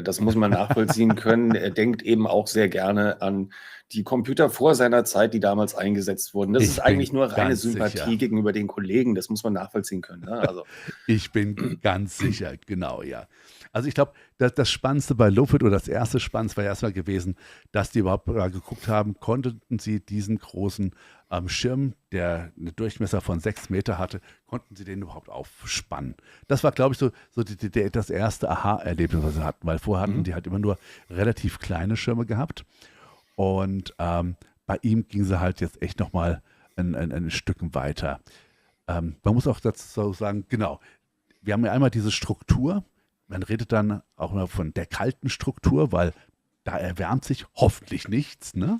Das muss man nachvollziehen können. Er denkt eben auch sehr gerne an die Computer vor seiner Zeit, die damals eingesetzt wurden. Das Ich ist eigentlich bin nur reine ganz Sympathie sicher. gegenüber den Kollegen. Das muss man nachvollziehen können. Ne? Also, Ich bin ganz sicher, genau, ja. Also ich glaube, das Spannendste bei Lofit oder das erste Spannendste war erstmal gewesen, dass die überhaupt geguckt haben, konnten sie diesen großen Schirm, der einen Durchmesser von 6 Meter hatte, konnten sie den überhaupt aufspannen. Das war, glaube ich, so das erste Aha-Erlebnis, was sie hatten, weil vorher hatten die halt immer nur relativ kleine Schirme gehabt. Und bei ihm ging sie halt jetzt echt nochmal ein Stück weiter. Man muss auch dazu sagen, genau, wir haben ja einmal diese Struktur, man redet dann auch immer von der kalten Struktur, weil da erwärmt sich hoffentlich nichts, ne?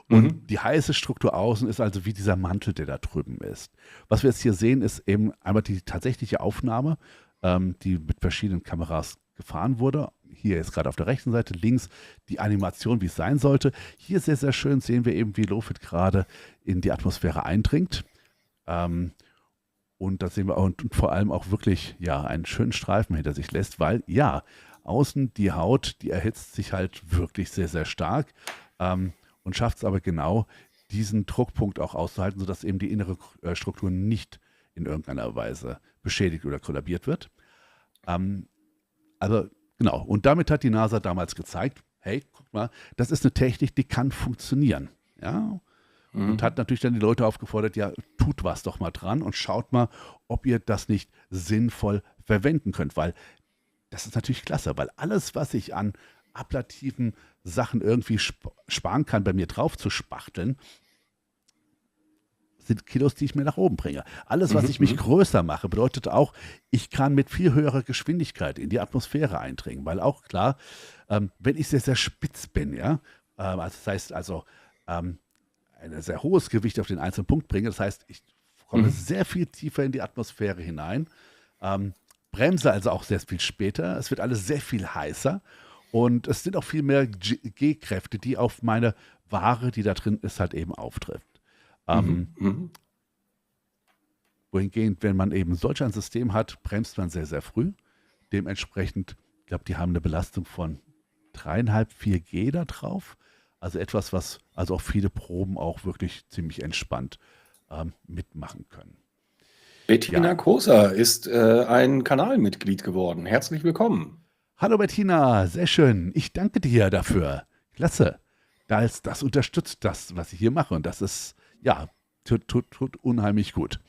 Und die heiße Struktur außen ist also wie dieser Mantel, der da drüben ist. Was wir jetzt hier sehen, ist eben einmal die tatsächliche Aufnahme, die mit verschiedenen Kameras gefahren wurde. Hier jetzt gerade auf der rechten Seite, links die Animation, wie es sein sollte. Hier sehr, sehr schön sehen wir eben, wie Lofit gerade in die Atmosphäre eindringt. Und da sehen wir auch, und vor allem auch wirklich ja, einen schönen Streifen hinter sich lässt, weil ja, außen die Haut, die erhitzt sich halt wirklich sehr, sehr stark und schafft es aber genau, diesen Druckpunkt auch auszuhalten, sodass eben die innere Struktur nicht in irgendeiner Weise beschädigt oder kollabiert wird. Also genau, und damit hat die NASA damals gezeigt, hey, guck mal, das ist eine Technik, die kann funktionieren. Ja, und hat natürlich dann die Leute aufgefordert, ja, tut was doch mal dran und schaut mal, ob ihr das nicht sinnvoll verwenden könnt, weil das ist natürlich klasse, weil alles, was ich an ablativen Sachen irgendwie sparen kann, bei mir drauf zu spachteln, sind Kilos, die ich mir nach oben bringe. Alles, was ich mich größer mache, bedeutet auch, ich kann mit viel höherer Geschwindigkeit in die Atmosphäre eindringen, weil auch klar, wenn ich sehr, sehr spitz bin, ja, das heißt also, ein sehr hohes Gewicht auf den einzelnen Punkt bringe. Das heißt, ich komme sehr viel tiefer in die Atmosphäre hinein, bremse also auch sehr viel später. Es wird alles sehr viel heißer und es sind auch viel mehr G-Kräfte, die auf meine Ware, die da drin ist, halt eben auftrifft. Wohingehend, wenn man eben solch ein System hat, bremst man sehr, sehr früh. Dementsprechend, ich glaube, die haben eine Belastung von 3,5, 4 G da drauf. Also etwas, was also auch viele Proben auch wirklich ziemlich entspannt mitmachen können. Bettina Ja. Koser ist ein Kanalmitglied geworden. Herzlich willkommen. Hallo Bettina, sehr schön. Ich danke dir dafür. Klasse. Das unterstützt das, was ich hier mache. Und das ist, ja, tut unheimlich gut.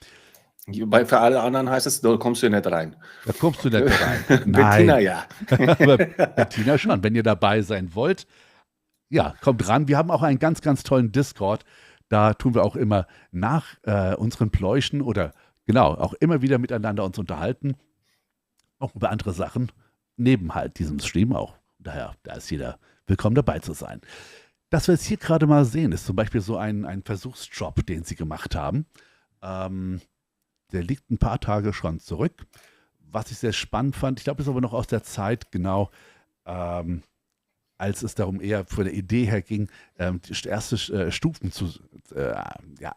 Für alle anderen heißt es, da kommst du nicht rein. Da kommst du nicht rein. Bettina, Nein. ja. Aber Bettina schon. Wenn ihr dabei sein wollt, ja, kommt ran. Wir haben auch einen ganz, ganz tollen Discord. Da tun wir auch immer nach unseren Pläuschen oder genau, auch immer wieder miteinander uns unterhalten. Auch über andere Sachen. Neben halt diesem Stream auch. Daher, da ist jeder willkommen dabei zu sein. Das wir jetzt hier gerade mal sehen, ist zum Beispiel so ein Versuchsjob, den sie gemacht haben. Der liegt ein paar Tage schon zurück. Was ich sehr spannend fand, ich glaube, das ist aber noch aus der Zeit, genau, als es darum eher von der Idee her ging, die erste Stufen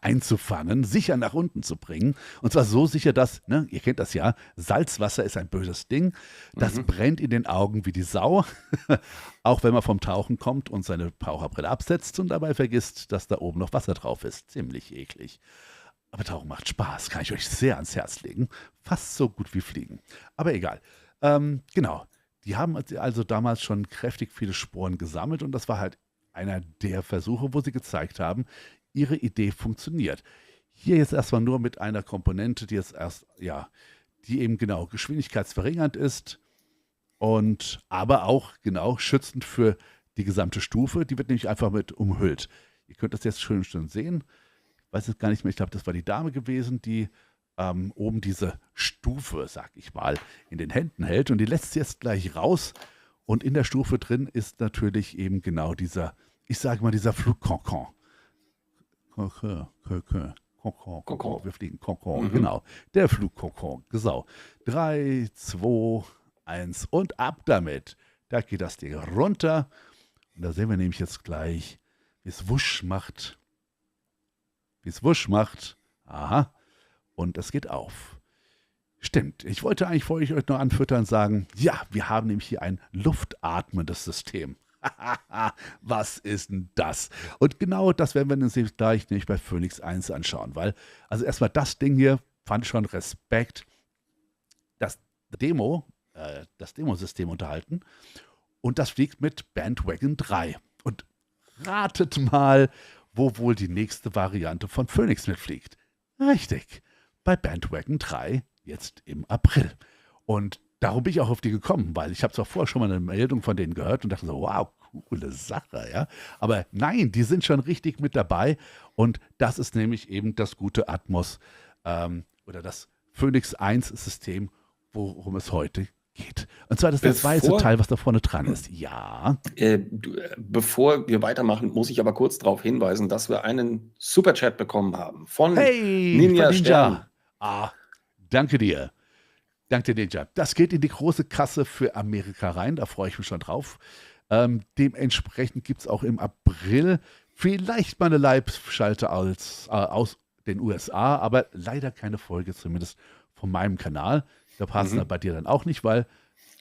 einzufangen, sicher nach unten zu bringen. Und zwar so sicher, dass, ne, ihr kennt das ja, Salzwasser ist ein böses Ding. Das brennt in den Augen wie die Sau. Auch wenn man vom Tauchen kommt und seine Taucherbrille absetzt und dabei vergisst, dass da oben noch Wasser drauf ist. Ziemlich eklig. Aber Tauchen macht Spaß, kann ich euch sehr ans Herz legen. Fast so gut wie Fliegen. Aber egal. Genau. Die haben also damals schon kräftig viele Sporen gesammelt und das war halt einer der Versuche, wo sie gezeigt haben, ihre Idee funktioniert. Hier jetzt erstmal nur mit einer Komponente, die jetzt die eben genau geschwindigkeitsverringernd ist und aber auch genau schützend für die gesamte Stufe. Die wird nämlich einfach mit umhüllt. Ihr könnt das jetzt schön sehen. Ich weiß jetzt gar nicht mehr, ich glaube, das war die Dame gewesen, die oben diese Stufe, sag ich mal, in den Händen hält und die lässt sie jetzt gleich raus und in der Stufe drin ist natürlich eben genau dieser, ich sage mal, dieser Flugkonkon. Kokon. Wir fliegen Kokon, Mhm. genau. Der Flug Kokon, genau. 3, 2, 1 und ab damit. Da geht das Ding runter. Und da sehen wir nämlich jetzt gleich, wie es wusch macht. Aha. Und es geht auf. Stimmt. Ich wollte eigentlich vor euch noch anfüttern sagen, ja, wir haben nämlich hier ein luftatmendes System. Was ist denn das? Und genau das werden wir uns jetzt gleich nämlich bei Phoenix 1 anschauen, weil, also erstmal das Ding hier, fand ich schon Respekt, das Demosystem unterhalten und das fliegt mit Bandwagon 3. Und ratet mal, wo wohl die nächste Variante von Phoenix mitfliegt. Richtig, bei Bandwagon 3 jetzt im April. Und darum bin ich auch auf die gekommen, weil ich habe zwar vorher schon mal eine Meldung von denen gehört und dachte so, wow, coole Sache, ja. Aber nein, die sind schon richtig mit dabei und das ist nämlich eben das gute Atmos oder das Phoenix 1 System, worum es heute geht. Und zwar das ist das weiße Teil, was da vorne dran ist. Ja. Bevor wir weitermachen, muss ich aber kurz darauf hinweisen, dass wir einen Superchat bekommen haben von Hey, Ninja von Stern. Danke dir. Danke dir, Ninja. Das geht in die große Kasse für Amerika rein, da freue ich mich schon drauf. Dementsprechend gibt es auch im April vielleicht mal eine Live-Schalte aus den USA, aber leider keine Folge, zumindest von meinem Kanal. Ich glaube, Harsner bei dir dann auch nicht, weil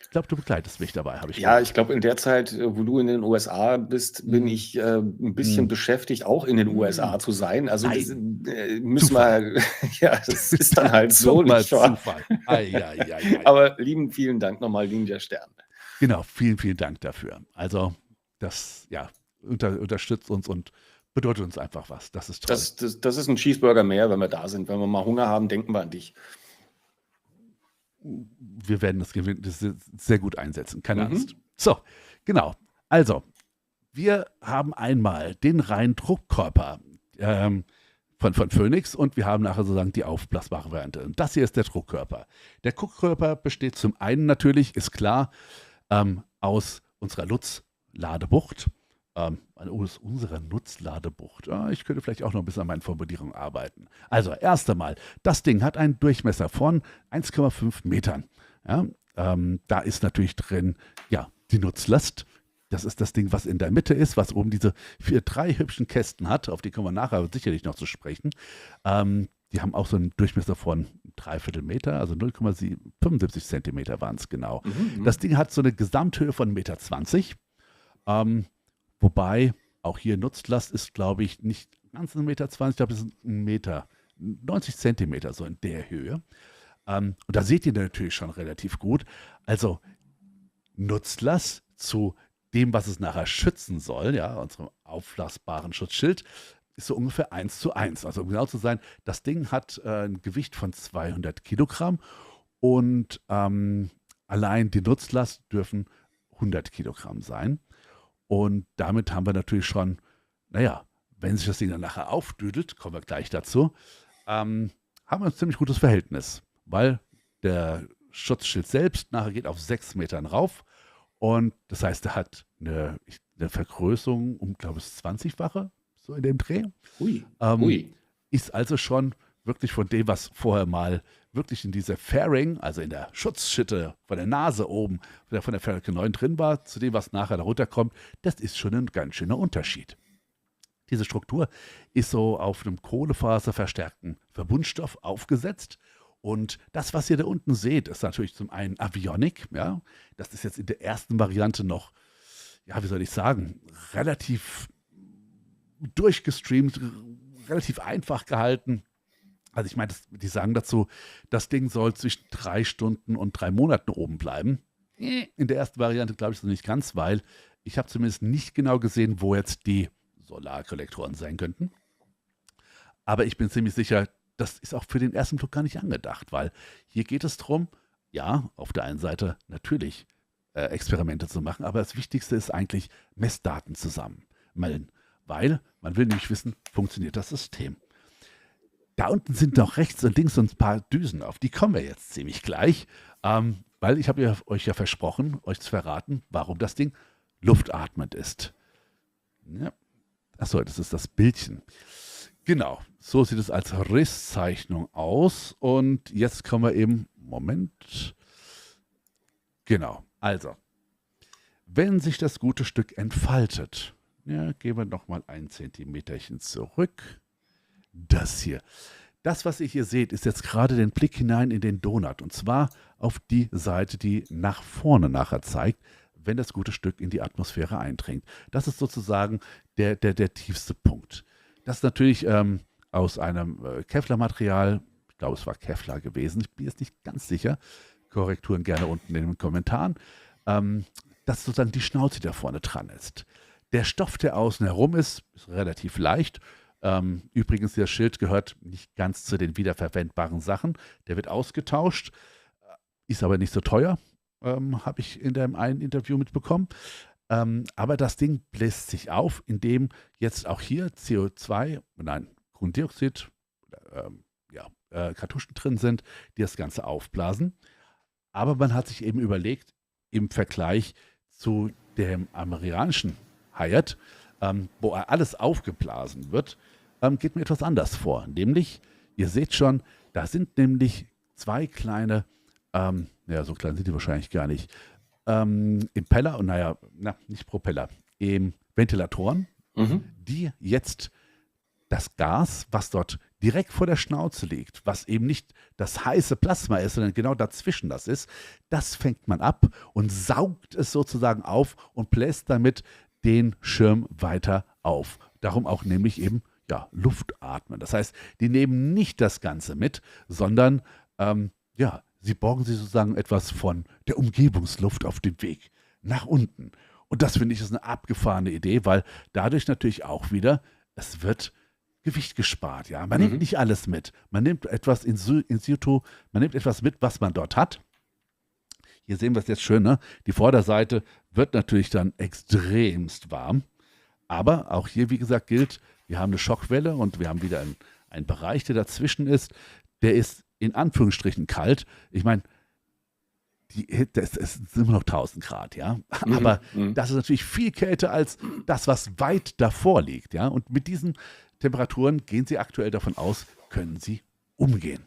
ich glaube, du begleitest mich dabei, habe ich Ja, gehört. ich glaube, in der Zeit, wo du in den USA bist, bin ich ein bisschen beschäftigt, auch in den USA zu sein. Also das, müssen wir, ja, das ist dann halt so, nicht wahr? Zufall. Aber vielen Dank nochmal, Ninja Stern. Genau, vielen, vielen Dank dafür. Also das, ja, unterstützt uns und bedeutet uns einfach was. Das ist toll. Das ist ein Cheeseburger mehr, wenn wir da sind. Wenn wir mal Hunger haben, denken wir an dich. Wir werden das sehr gut einsetzen, keine Angst. So, genau. Also, wir haben einmal den reinen Druckkörper von Phoenix und wir haben nachher sozusagen die aufblasbare Variante. Und das hier ist der Druckkörper. Der Druckkörper besteht zum einen natürlich, ist klar, aus unserer Nutzladebucht. Aus unserer Nutzladebucht. Ich könnte vielleicht auch noch ein bisschen an meinen Formulierungen arbeiten. Also, erst einmal, das Ding hat einen Durchmesser von 1,5 Metern. Ja, da ist natürlich drin, ja, die Nutzlast. Das ist das Ding, was in der Mitte ist, was oben diese 3 hübschen Kästen hat. Auf die kommen wir nachher sicherlich noch zu sprechen. Die haben auch so einen Durchmesser von 3/4 Meter, also 0,75 Zentimeter waren es genau. Das Ding hat so eine Gesamthöhe von 1,20 Meter. Wobei auch hier Nutzlast ist, glaube ich, nicht ganz 1,20 Meter, ich glaube, es ist 1 Meter, 90 Zentimeter, so in der Höhe. Und da seht ihr natürlich schon relativ gut. Also Nutzlast zu dem, was es nachher schützen soll, ja, unserem aufblasbaren Schutzschild, ist so ungefähr 1:1. Also um genau zu sein, das Ding hat ein Gewicht von 200 Kilogramm und allein die Nutzlast dürfen 100 Kilogramm sein. Und damit haben wir natürlich schon, naja, wenn sich das Ding dann nachher aufdüdelt, kommen wir gleich dazu, haben wir ein ziemlich gutes Verhältnis, weil der Schutzschild selbst nachher geht auf 6 Metern rauf und das heißt, er hat eine Vergrößerung um, glaube ich, 20-fache, so in dem Dreh. Ui. Ist also schon wirklich von dem, was vorher mal wirklich in dieser Fairing, also in der Schutzschitte von der Nase oben, von der Falcon 9 drin war, zu dem, was nachher da runterkommt, das ist schon ein ganz schöner Unterschied. Diese Struktur ist so auf einem kohlefaserverstärkten Verbundstoff aufgesetzt. Und das, was ihr da unten seht, ist natürlich zum einen Avionic. Ja? Das ist jetzt in der ersten Variante noch, ja, wie soll ich sagen, relativ durchgestreamt, relativ einfach gehalten. Also ich meine, die sagen dazu, das Ding soll zwischen 3 Stunden und 3 Monaten oben bleiben. In der ersten Variante glaube ich es noch nicht ganz, weil ich habe zumindest nicht genau gesehen, wo jetzt die Solarkollektoren sein könnten. Aber ich bin ziemlich sicher, das ist auch für den ersten Flug gar nicht angedacht, weil hier geht es darum, ja, auf der einen Seite natürlich Experimente zu machen, aber das Wichtigste ist eigentlich Messdaten zusammenmelden, weil man will nämlich wissen, funktioniert das System. Da unten sind noch rechts und links so ein paar Düsen, auf die kommen wir jetzt ziemlich gleich, weil ich habe euch ja versprochen, euch zu verraten, warum das Ding luftatmend ist. Ja. Achso, das ist das Bildchen. Genau, so sieht es als Risszeichnung aus. Und jetzt kommen wir eben, Moment, genau, also, wenn sich das gute Stück entfaltet, ja, gehen wir nochmal 1 Zentimeterchen zurück. Das hier. Das, was ihr hier seht, ist jetzt gerade den Blick hinein in den Donut. Und zwar auf die Seite, die nach vorne nachher zeigt, wenn das gute Stück in die Atmosphäre eindringt. Das ist sozusagen der tiefste Punkt. Das ist natürlich aus einem Kevlar-Material, ich glaube, es war Kevlar gewesen, ich bin jetzt nicht ganz sicher, Korrekturen gerne unten in den Kommentaren, dass sozusagen die Schnauze, die da vorne dran ist. Der Stoff, der außen herum ist relativ leicht. Übrigens, das Schild gehört nicht ganz zu den wiederverwendbaren Sachen. Der wird ausgetauscht, ist aber nicht so teuer, habe ich in dem einen Interview mitbekommen. Aber das Ding bläst sich auf, indem jetzt auch hier Kohlendioxid, Kartuschen drin sind, die das Ganze aufblasen. Aber man hat sich eben überlegt, im Vergleich zu dem amerikanischen Hyatt, wo alles aufgeblasen wird, geht mir etwas anders vor. Nämlich, ihr seht schon, da sind nämlich 2 kleine, so klein sind die wahrscheinlich gar nicht, Impeller, und nicht Propeller, Ventilatoren, die jetzt das Gas, was dort direkt vor der Schnauze liegt, was eben nicht das heiße Plasma ist, sondern genau dazwischen das ist, das fängt man ab und saugt es sozusagen auf und bläst damit den Schirm weiter auf. Darum auch nämlich eben Luft atmen. Das heißt, die nehmen nicht das Ganze mit, sondern sie borgen sich sozusagen etwas von der Umgebungsluft auf den Weg nach unten. Und das finde ich ist eine abgefahrene Idee, weil dadurch natürlich auch wieder, es wird Gewicht gespart. Ja? Man nimmt nicht alles mit. Man nimmt etwas in situ, man nimmt etwas mit, was man dort hat. Hier sehen wir es jetzt schön, ne? Die Vorderseite wird natürlich dann extremst warm. Aber auch hier, wie gesagt, gilt, wir haben eine Schockwelle und wir haben wieder einen Bereich, der dazwischen ist. Der ist in Anführungsstrichen kalt. Ich meine, es ist immer noch 1000 Grad, ja. Aber das ist natürlich viel kälter als das, was weit davor liegt, ja. Und mit diesen Temperaturen gehen Sie aktuell davon aus, können Sie umgehen.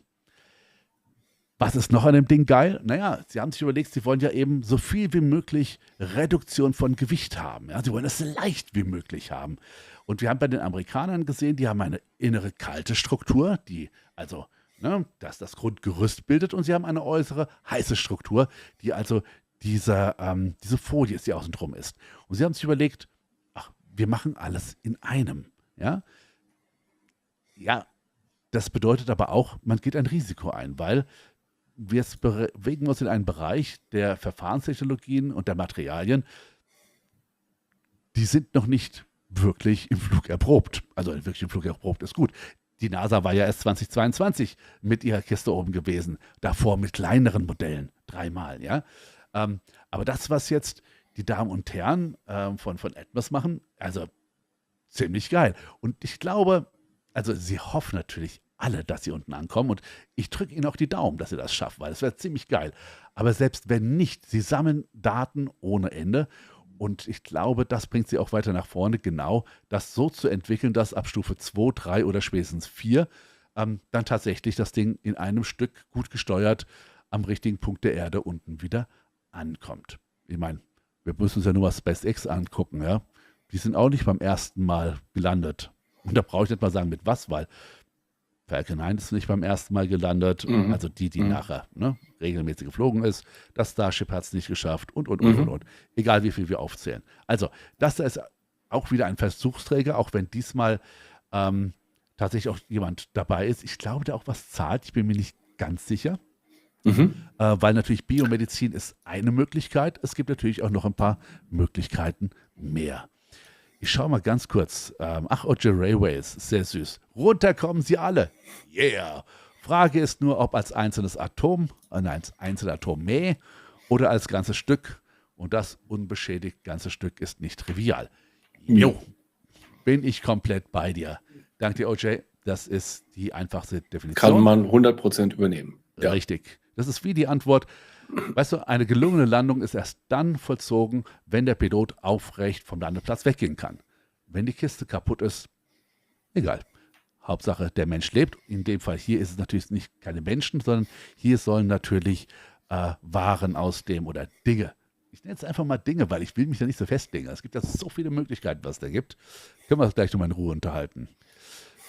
Was ist noch an dem Ding geil? Naja, Sie haben sich überlegt, Sie wollen ja eben so viel wie möglich Reduktion von Gewicht haben. Ja? Sie wollen es so leicht wie möglich haben. Und wir haben bei den Amerikanern gesehen, die haben eine innere kalte Struktur, die also das Grundgerüst bildet, und sie haben eine äußere heiße Struktur, die also diese Folie ist, die außen drum ist. Und sie haben sich überlegt, wir machen alles in einem. Ja, das bedeutet aber auch, man geht ein Risiko ein, weil wir bewegen uns in einen Bereich der Verfahrenstechnologien und der Materialien, die sind noch nicht wirklich im Flug erprobt. Also wirklich im Flug erprobt ist gut. Die NASA war ja erst 2022 mit ihrer Kiste oben gewesen, davor mit kleineren Modellen, 3-mal, ja. Aber das, was jetzt die Damen und Herren von Atmos machen, also ziemlich geil. Und ich glaube, also sie hoffen natürlich alle, dass sie unten ankommen, und ich drücke ihnen auch die Daumen, dass sie das schaffen, weil es wäre ziemlich geil. Aber selbst wenn nicht, sie sammeln Daten ohne Ende, und ich glaube, das bringt sie auch weiter nach vorne, genau das so zu entwickeln, dass ab Stufe 2, 3 oder spätestens 4 dann tatsächlich das Ding in einem Stück gut gesteuert am richtigen Punkt der Erde unten wieder ankommt. Ich meine, wir müssen uns ja nur mal SpaceX angucken, ja. Die sind auch nicht beim ersten Mal gelandet. Und da brauche ich nicht mal sagen, mit was, weil Falcon 9 ist nicht beim ersten Mal gelandet, also die nachher regelmäßig geflogen ist. Das Starship hat es nicht geschafft und. Egal wie viel wir aufzählen. Also, das ist auch wieder ein Versuchsträger, auch wenn diesmal tatsächlich auch jemand dabei ist. Ich glaube, der auch was zahlt, ich bin mir nicht ganz sicher. Weil natürlich Biomedizin ist eine Möglichkeit. Es gibt natürlich auch noch ein paar Möglichkeiten mehr. Ich schaue mal ganz kurz. OJ Railways, sehr süß. Runter kommen sie alle. Yeah. Frage ist nur, ob als einzelnes Atom, als einzelne Atome oder als ganzes Stück. Und das unbeschädigt ganze Stück ist nicht trivial. Jo, bin ich komplett bei dir. Danke dir, OJ. Das ist die einfachste Definition. Kann man 100% übernehmen. Ja. Richtig. Das ist wie die Antwort. Weißt du, eine gelungene Landung ist erst dann vollzogen, wenn der Pilot aufrecht vom Landeplatz weggehen kann. Wenn die Kiste kaputt ist, egal. Hauptsache, der Mensch lebt. In dem Fall hier ist es natürlich nicht keine Menschen, sondern hier sollen natürlich Waren aus dem oder Dinge. Ich nenne es einfach mal Dinge, weil ich will mich da nicht so festlegen. Es gibt ja so viele Möglichkeiten, was es da gibt. Können wir uns gleich nochmal in Ruhe unterhalten.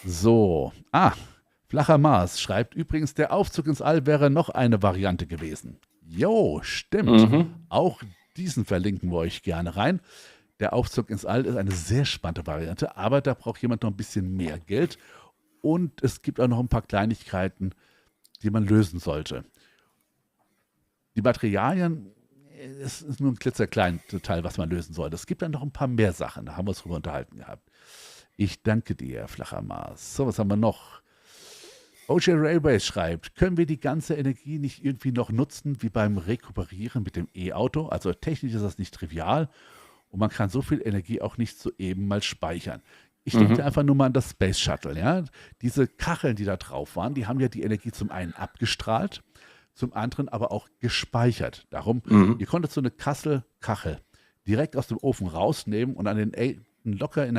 So, Flacher Mars schreibt übrigens, der Aufzug ins All wäre noch eine Variante gewesen. Jo, stimmt. Auch diesen verlinken wir euch gerne rein. Der Aufzug ins All ist eine sehr spannende Variante, aber da braucht jemand noch ein bisschen mehr Geld. Und es gibt auch noch ein paar Kleinigkeiten, die man lösen sollte. Die Materialien, es ist nur ein klitzekleines Teil, was man lösen sollte. Es gibt dann noch ein paar mehr Sachen, da haben wir uns drüber unterhalten gehabt. Ich danke dir, Flacher Mars. So, was haben wir noch? OJ Railways schreibt, können wir die ganze Energie nicht irgendwie noch nutzen, wie beim Rekuperieren mit dem E-Auto? Also technisch ist das nicht trivial und man kann so viel Energie auch nicht so eben mal speichern. Ich denke einfach nur mal an das Space Shuttle. Ja? Diese Kacheln, die da drauf waren, die haben ja die Energie zum einen abgestrahlt, zum anderen aber auch gespeichert. Darum, ihr konntet so eine Kachel direkt aus dem Ofen rausnehmen und an den Enden locker in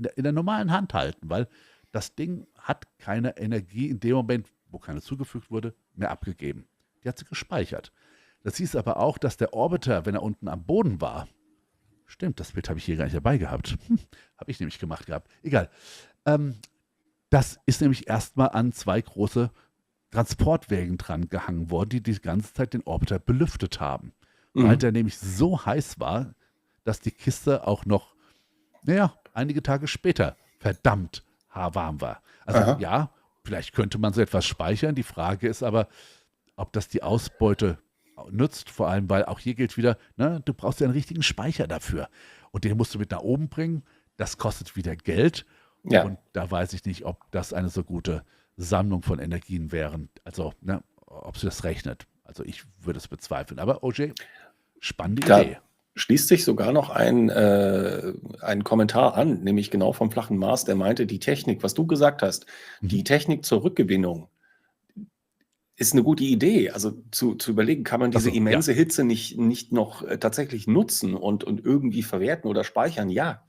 der normalen Hand halten, weil das Ding hat keine Energie in dem Moment, wo keine zugefügt wurde, mehr abgegeben. Die hat sie gespeichert. Das hieß aber auch, dass der Orbiter, wenn er unten am Boden war, stimmt, das Bild habe ich hier gar nicht dabei gehabt. Habe ich nämlich gemacht gehabt. Egal. Das ist nämlich erstmal an 2 große Transportwägen dran gehangen worden, die die ganze Zeit den Orbiter belüftet haben. Weil der nämlich so heiß war, dass die Kiste auch noch, einige Tage später verdammt warm war. Also ja, vielleicht könnte man so etwas speichern. Die Frage ist aber, ob das die Ausbeute nutzt, vor allem, weil auch hier gilt wieder, du brauchst ja einen richtigen Speicher dafür. Und den musst du mit nach oben bringen. Das kostet wieder Geld. Ja. Und da weiß ich nicht, ob das eine so gute Sammlung von Energien wären. Also, ob sie das rechnet. Also ich würde es bezweifeln. Aber OJ, spannende Idee. Schließt sich sogar noch ein Kommentar an, nämlich genau vom Flachen Mars, der meinte, die Technik, was du gesagt hast, die Technik zur Rückgewinnung ist eine gute Idee. Also zu überlegen, kann man diese immense Hitze nicht noch tatsächlich nutzen und irgendwie verwerten oder speichern? Ja,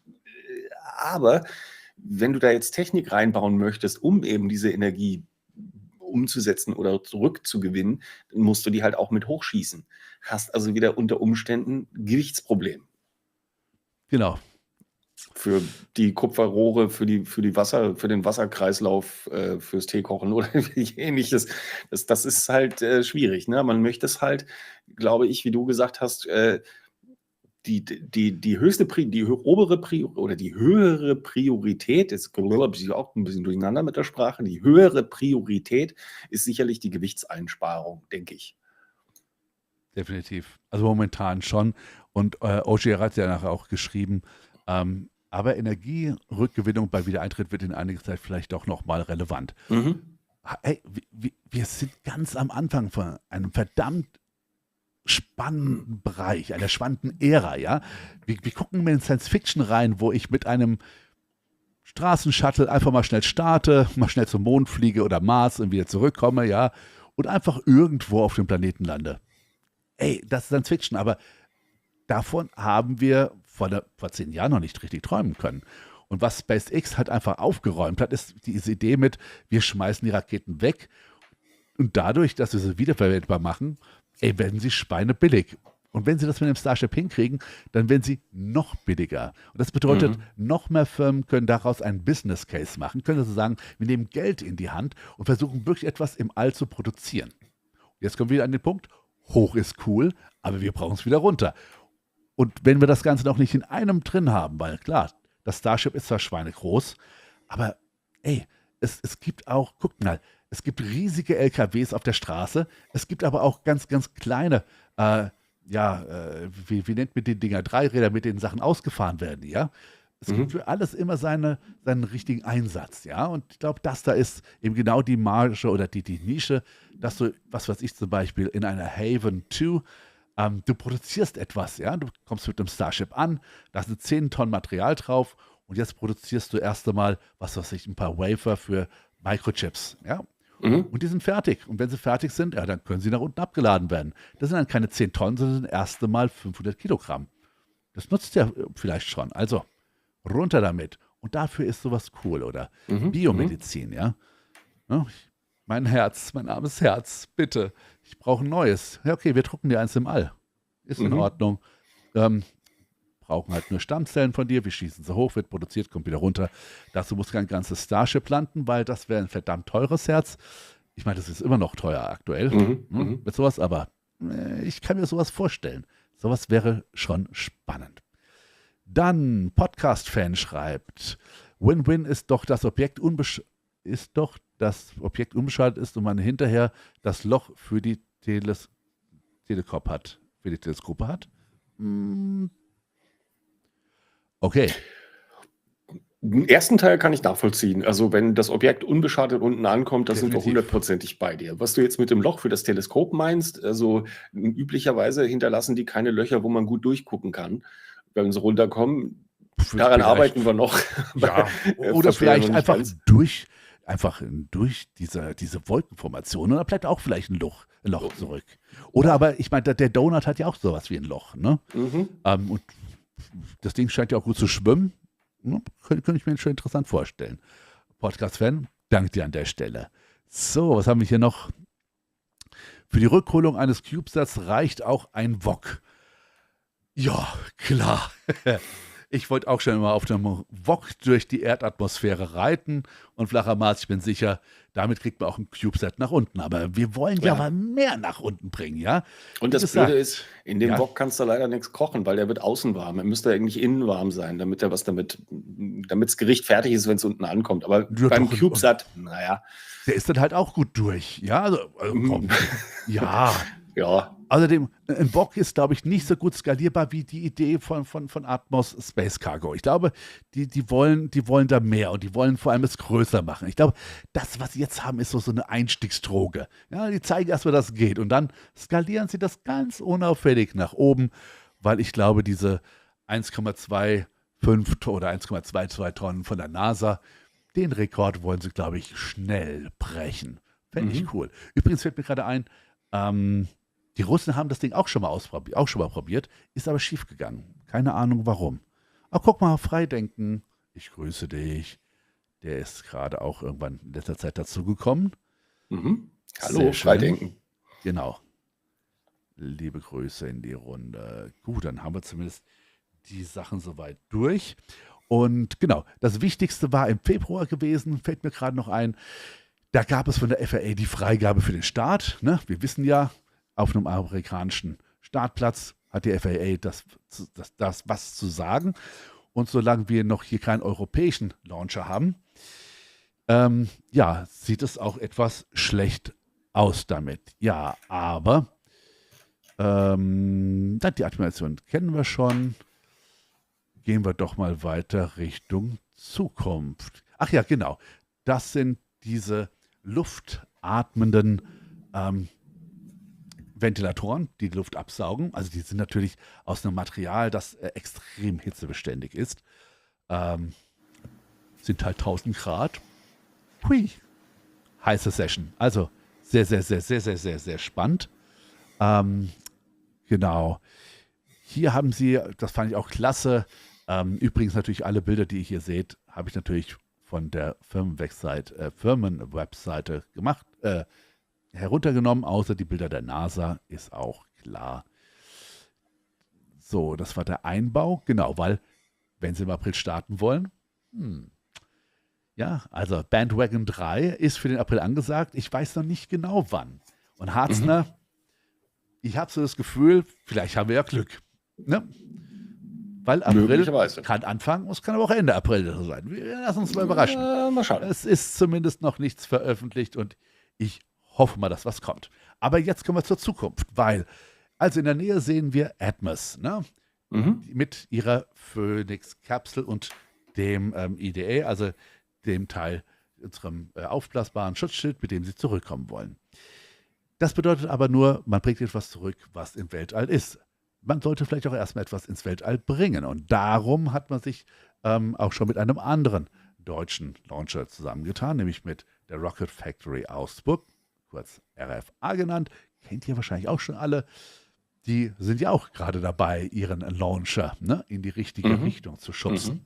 aber wenn du da jetzt Technik reinbauen möchtest, um eben diese Energie umzusetzen oder zurückzugewinnen, dann musst du die halt auch mit hochschießen. Hast also wieder unter Umständen ein Gewichtsproblem. Genau. Für die Kupferrohre, für den Wasserkreislauf, fürs Teekochen oder ähnliches. Das ist halt schwierig. Ne? Man möchte es halt, glaube ich, wie du gesagt hast, die höhere Priorität, jetzt bin ich auch ein bisschen durcheinander mit der Sprache, die höhere Priorität ist sicherlich die Gewichtseinsparung, denke ich. Definitiv. Also momentan schon. Und OJ hat ja nachher auch geschrieben, aber Energierückgewinnung bei Wiedereintritt wird in einiger Zeit vielleicht auch nochmal relevant. Hey, wir sind ganz am Anfang von einem verdammt spannenden Bereich, einer spannenden Ära, ja. Wir gucken in Science Fiction rein, wo ich mit einem Straßenshuttle einfach mal schnell starte, mal schnell zum Mond fliege oder Mars und wieder zurückkomme, ja, und einfach irgendwo auf dem Planeten lande. Ey, das ist Science Fiction, aber davon haben wir vor 10 Jahren noch nicht richtig träumen können. Und was SpaceX halt einfach aufgeräumt hat, ist diese Idee mit, wir schmeißen die Raketen weg und dadurch, dass wir sie wiederverwendbar machen, werden sie schweinebillig. Und wenn sie das mit dem Starship hinkriegen, dann werden sie noch billiger. Und das bedeutet, noch mehr Firmen können daraus einen Business Case machen, können also sagen, wir nehmen Geld in die Hand und versuchen wirklich etwas im All zu produzieren. Und jetzt kommen wir wieder an den Punkt, hoch ist cool, aber wir brauchen es wieder runter. Und wenn wir das Ganze noch nicht in einem drin haben, weil klar, das Starship ist zwar schweinegroß, aber es gibt auch, guckt mal, es gibt riesige LKWs auf der Straße, es gibt aber auch ganz, ganz kleine, wie nennt man die Dinger, Dreiräder, mit denen Sachen ausgefahren werden, ja. Es gibt für alles immer seinen richtigen Einsatz, ja. Und ich glaube, das da ist eben genau die Marge oder die Nische, dass du, was weiß ich zum Beispiel, in einer Haven 2, du produzierst etwas, ja. Du kommst mit einem Starship an, da sind 10 Tonnen Material drauf und jetzt produzierst du erst einmal, was weiß ich, ein paar Wafer für Microchips, ja. Und die sind fertig. Und wenn sie fertig sind, dann können sie nach unten abgeladen werden. Das sind dann keine 10 Tonnen, sondern das erste Mal 500 Kilogramm. Das nutzt ja vielleicht schon. Also runter damit. Und dafür ist sowas cool. Oder Mhm. Biomedizin, ja. Ja, mein Herz, mein armes Herz, bitte. Ich brauche ein neues. Ja, okay, wir drucken dir eins im All. Ist in Mhm. Ordnung. Brauchen halt nur Stammzellen von dir. Wir schießen sie hoch, wird produziert, kommt wieder runter. Dazu muss kein ganzes Starship landen, weil das wäre ein verdammt teures Herz. Ich meine, das ist immer noch teuer aktuell Mhm. ne, Mhm. mit sowas, aber ich kann mir sowas vorstellen. Sowas wäre schon spannend. Dann Podcast-Fan schreibt, Win-Win ist doch das Objekt unbeschadet ist und man hinterher das Loch für die Teleskope hat. Hm, okay. Den ersten Teil kann ich nachvollziehen. Also wenn das Objekt unbeschadet unten ankommt, da sind wir Definitiv. 100%ig bei dir. Was du jetzt mit dem Loch für das Teleskop meinst, also üblicherweise hinterlassen die keine Löcher, wo man gut durchgucken kann, wenn sie runterkommen. Daran Vielleicht- arbeiten wir noch. Ja, oder vielleicht einfach durch diese Wolkenformation oder vielleicht auch vielleicht ein Loch zurück. Oder aber, ich meine, der Donut hat ja auch sowas wie ein Loch, ne? Mhm. Und das Ding scheint ja auch gut zu schwimmen. Ne? Könnte ich mir schon interessant vorstellen. Podcast-Fan, danke dir an der Stelle. So, was haben wir hier noch? Für die Rückholung eines CubeSats reicht auch ein Wok. Ja, klar. Ich wollte auch schon immer auf dem Wok durch die Erdatmosphäre reiten und flacher Mars, ich bin sicher, damit kriegt man auch ein CubeSat nach unten. Aber wir wollen ja Ja. mal mehr nach unten bringen, ja? Und Wie das gesagt, Blöde ist, in dem ja. Wok kannst du leider nichts kochen, weil der wird außen warm. Er müsste eigentlich innen warm sein, damit das Gericht fertig ist, wenn es unten ankommt. Aber Ja, beim doch, CubeSat, naja, Der ist dann halt auch gut durch. Ja, also, komm. Ja. ja. Außerdem, ein Wok ist, glaube ich, nicht so gut skalierbar wie die Idee von Atmos Space Cargo. Ich glaube, die wollen da mehr und die wollen vor allem es größer machen. Ich glaube, das, was sie jetzt haben, ist so eine Einstiegsdroge. Ja, die zeigen erstmal, dass es geht und dann skalieren sie das ganz unauffällig nach oben, weil ich glaube, diese 1,25 oder 1,22 Tonnen von der NASA, den Rekord wollen sie, glaube ich, schnell brechen. Fände ich cool. Übrigens fällt mir gerade ein, die Russen haben das Ding auch schon mal probiert, ist aber schief gegangen. Keine Ahnung warum. Aber guck mal, Freidenken, ich grüße dich. Der ist gerade auch irgendwann in letzter Zeit dazugekommen. Mhm. Hallo, Sehr schön. Freidenken. Genau. Liebe Grüße in die Runde. Gut, dann haben wir zumindest die Sachen soweit durch. Und genau, das Wichtigste war im Februar gewesen, fällt mir gerade noch ein. Da gab es von der FAA die Freigabe für den Start. Ne? Wir wissen ja, auf einem amerikanischen Startplatz hat die FAA das was zu sagen. Und solange wir noch hier keinen europäischen Launcher haben, sieht es auch etwas schlecht aus damit. Ja, aber die Animation kennen wir schon. Gehen wir doch mal weiter Richtung Zukunft. Ach ja, genau. Das sind diese luftatmenden Ventilatoren, die Luft absaugen. Also die sind natürlich aus einem Material, das extrem hitzebeständig ist. Sind halt 1000 Grad. Hui. Heiße Session. Also sehr, sehr, sehr, sehr, sehr, sehr, sehr spannend. Genau. Hier haben sie, das fand ich auch klasse. Übrigens natürlich alle Bilder, die ihr hier seht, habe ich natürlich von der Firmenwebseite gemacht, heruntergenommen, außer die Bilder der NASA, ist auch klar. So, das war der Einbau, genau, weil, wenn sie im April starten wollen, ja, also Bandwagon 3 ist für den April angesagt, ich weiß noch nicht genau wann. Und Harzner, ich habe so das Gefühl, vielleicht haben wir ja Glück, ne? Weil April Möglicherweise. kann Anfang, es kann aber auch Ende April sein. Wir lassen uns mal überraschen. Mal schauen. Es ist zumindest noch nichts veröffentlicht und ich hoffe mal, dass was kommt. Aber jetzt kommen wir zur Zukunft, weil, also in der Nähe sehen wir Atmos, ne? Mit ihrer Phoenix-Kapsel und dem EDA, also dem Teil unserem aufblasbaren Schutzschild, mit dem sie zurückkommen wollen. Das bedeutet aber nur, man bringt etwas zurück, was im Weltall ist. Man sollte vielleicht auch erstmal etwas ins Weltall bringen. Und darum hat man sich auch schon mit einem anderen deutschen Launcher zusammengetan, nämlich mit der Rocket Factory Augsburg, kurz RFA genannt. Kennt ihr wahrscheinlich auch schon alle. Die sind ja auch gerade dabei, ihren Launcher in die richtige Richtung zu schubsen.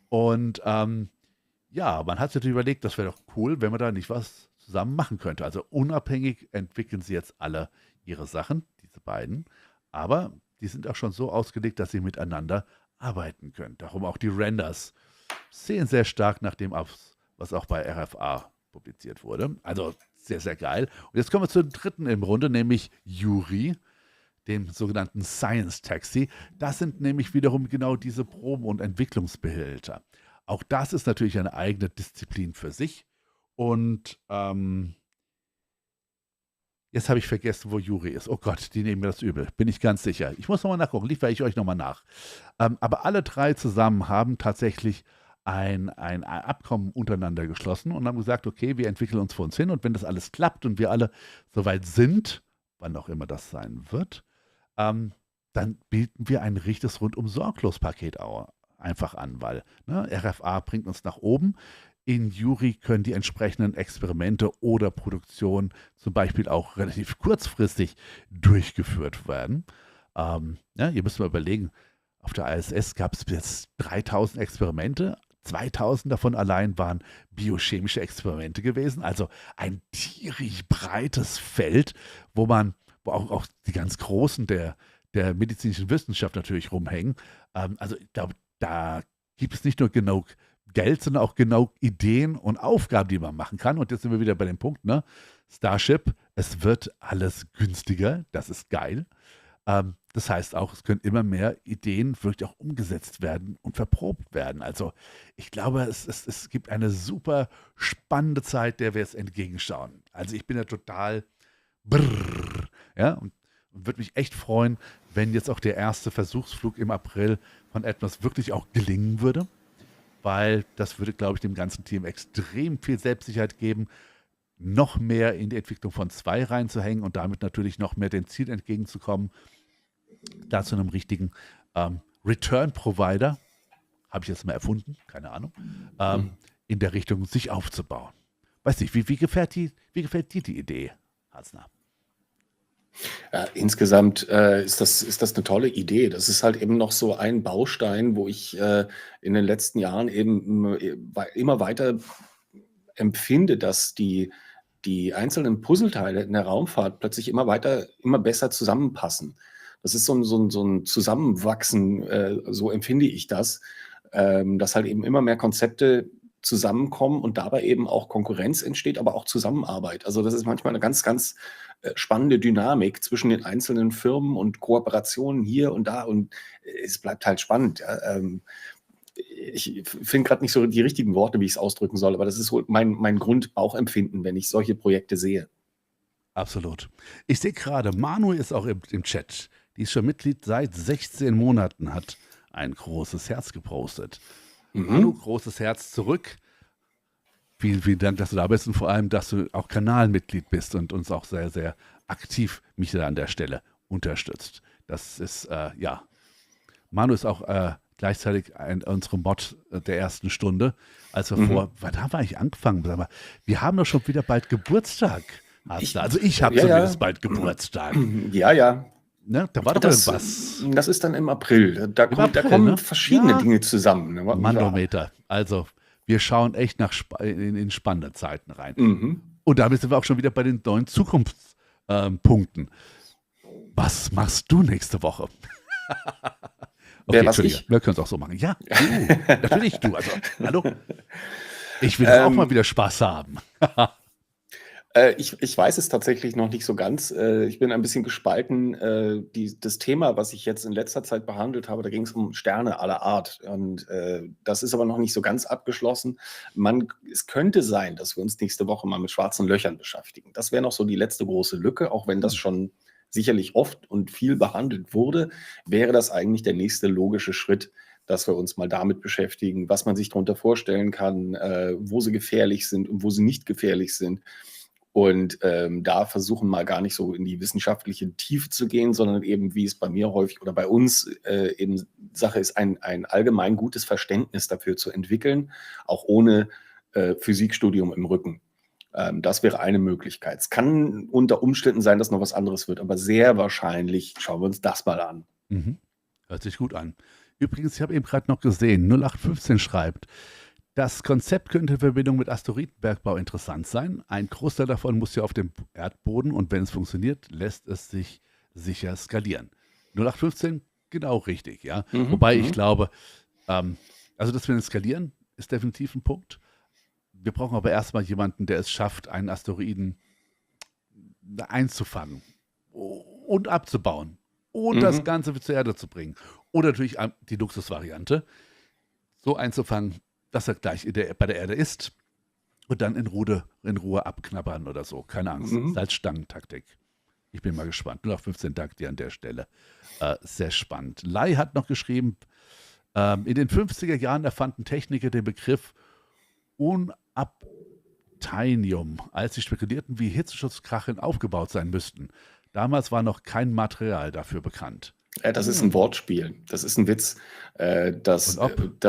Und ja, man hat sich natürlich überlegt, das wäre doch cool, wenn man da nicht was zusammen machen könnte. Also unabhängig entwickeln sie jetzt alle ihre Sachen, diese beiden. Aber die sind auch schon so ausgelegt, dass sie miteinander arbeiten können. Darum auch die Renders sehen sehr stark nach dem aus, was auch bei RFA publiziert wurde. Also sehr, sehr geil. Und jetzt kommen wir zum dritten im Runde, nämlich Yuri, dem sogenannten Science Taxi. Das sind nämlich wiederum genau diese Proben- und Entwicklungsbehälter. Auch das ist natürlich eine eigene Disziplin für sich. Und jetzt habe ich vergessen, wo Yuri ist. Oh Gott, die nehmen mir das übel. Bin ich ganz sicher. Ich muss nochmal nachgucken. Liefere ich euch nochmal nach. Aber alle drei zusammen haben tatsächlich ein Abkommen untereinander geschlossen und haben gesagt, okay, wir entwickeln uns vor uns hin und wenn das alles klappt und wir alle soweit sind, wann auch immer das sein wird, dann bieten wir ein richtiges Rundum-Sorglos-Paket einfach an, weil RFA bringt uns nach oben. In Yuri können die entsprechenden Experimente oder Produktionen zum Beispiel auch relativ kurzfristig durchgeführt werden. Ihr müsst mal überlegen, auf der ISS gab es jetzt 3000 Experimente. 2000 davon allein waren biochemische Experimente gewesen, also ein tierisch breites Feld, wo auch die ganz Großen der medizinischen Wissenschaft natürlich rumhängen. Also ich glaube, da gibt es nicht nur genug Geld, sondern auch genau Ideen und Aufgaben, die man machen kann. Und jetzt sind wir wieder bei dem Punkt, ne? Starship, es wird alles günstiger, das ist geil. Das heißt auch, es können immer mehr Ideen wirklich auch umgesetzt werden und verprobt werden. Also ich glaube, es gibt eine super spannende Zeit, der wir jetzt entgegenschauen. Also ich bin ja total brrr, ja, und würde mich echt freuen, wenn jetzt auch der erste Versuchsflug im April von Atmos wirklich auch gelingen würde, weil das würde, glaube ich, dem ganzen Team extrem viel Selbstsicherheit geben, noch mehr in die Entwicklung von 2 reinzuhängen und damit natürlich noch mehr dem Ziel entgegenzukommen, da zu einem richtigen Return-Provider, habe ich jetzt mal erfunden, keine Ahnung, in der Richtung sich aufzubauen. Weiß nicht, wie gefällt dir die Idee, Harzner? Ja, insgesamt ist das eine tolle Idee. Das ist halt eben noch so ein Baustein, wo ich in den letzten Jahren eben immer weiter empfinde, dass die einzelnen Puzzleteile in der Raumfahrt plötzlich immer besser zusammenpassen. Das ist so ein Zusammenwachsen, so empfinde ich das, dass halt eben immer mehr Konzepte zusammenkommen und dabei eben auch Konkurrenz entsteht, aber auch Zusammenarbeit. Also das ist manchmal eine ganz, ganz spannende Dynamik zwischen den einzelnen Firmen und Kooperationen hier und da und es bleibt halt spannend. Ja. Ich finde gerade nicht so die richtigen Worte, wie ich es ausdrücken soll, aber das ist wohl mein Grundbauchempfinden, wenn ich solche Projekte sehe. Absolut. Ich sehe gerade, Manu ist auch im Chat. Die ist schon Mitglied seit 16 Monaten, hat ein großes Herz gepostet. Manu, großes Herz zurück. Vielen, vielen Dank, dass du da bist und vor allem, dass du auch Kanalmitglied bist und uns auch sehr, sehr aktiv mich da an der Stelle unterstützt. Das ist, Manu ist auch gleichzeitig unsere Mod der ersten Stunde, als wir wann haben wir eigentlich angefangen? Aber wir haben doch schon wieder bald Geburtstag. Also ich habe zumindest bald Geburtstag. Ja. Ne? Da war doch irgendwas. Das ist dann im April. Da kommen verschiedene Dinge zusammen. Ne? Mandometer. Also wir schauen echt in spannende Zeiten rein. Und damit sind wir auch schon wieder bei den neuen Zukunftspunkten. Was machst du nächste Woche? Okay, wir können es auch so machen. Ja, du. Natürlich du. Also, hallo. Ich will auch mal wieder Spaß haben. Ich weiß es tatsächlich noch nicht so ganz. Ich bin ein bisschen gespalten. Das Thema, was ich jetzt in letzter Zeit behandelt habe, da ging es um Sterne aller Art. Und das ist aber noch nicht so ganz abgeschlossen. Es könnte sein, dass wir uns nächste Woche mal mit schwarzen Löchern beschäftigen. Das wäre noch so die letzte große Lücke, auch wenn das schon sicherlich oft und viel behandelt wurde, wäre das eigentlich der nächste logische Schritt, dass wir uns mal damit beschäftigen, was man sich darunter vorstellen kann, wo sie gefährlich sind und wo sie nicht gefährlich sind. Und da versuchen mal gar nicht so in die wissenschaftliche Tiefe zu gehen, sondern eben, wie es bei mir häufig oder bei uns eben Sache ist, ein allgemein gutes Verständnis dafür zu entwickeln, auch ohne Physikstudium im Rücken. Das wäre eine Möglichkeit. Es kann unter Umständen sein, dass noch was anderes wird, aber sehr wahrscheinlich schauen wir uns das mal an. Hört sich gut an. Übrigens, ich habe eben gerade noch gesehen, 0815 schreibt, das Konzept könnte in Verbindung mit Asteroidenbergbau interessant sein. Ein Großteil davon muss ja auf dem Erdboden und wenn es funktioniert, lässt es sich sicher skalieren. 0815, genau richtig, ja. Wobei ich glaube, also dass wir skalieren, ist definitiv ein Punkt. Wir brauchen aber erstmal jemanden, der es schafft, einen Asteroiden einzufangen und abzubauen und das Ganze zur Erde zu bringen. Oder natürlich die Luxusvariante, so einzufangen, dass er gleich bei der Erde ist und dann in Ruhe abknabbern oder so. Keine Angst. Salzstangentaktik. Ich bin mal gespannt. 0815 Dank dir an der Stelle. Sehr spannend. Lai hat noch geschrieben, in den 50er Jahren erfanden Techniker den Begriff Unobtainium, als sie spekulierten, wie Hitzeschutzkacheln aufgebaut sein müssten. Damals war noch kein Material dafür bekannt. Ja, das ist ein Wortspiel. Das ist ein Witz. Das Und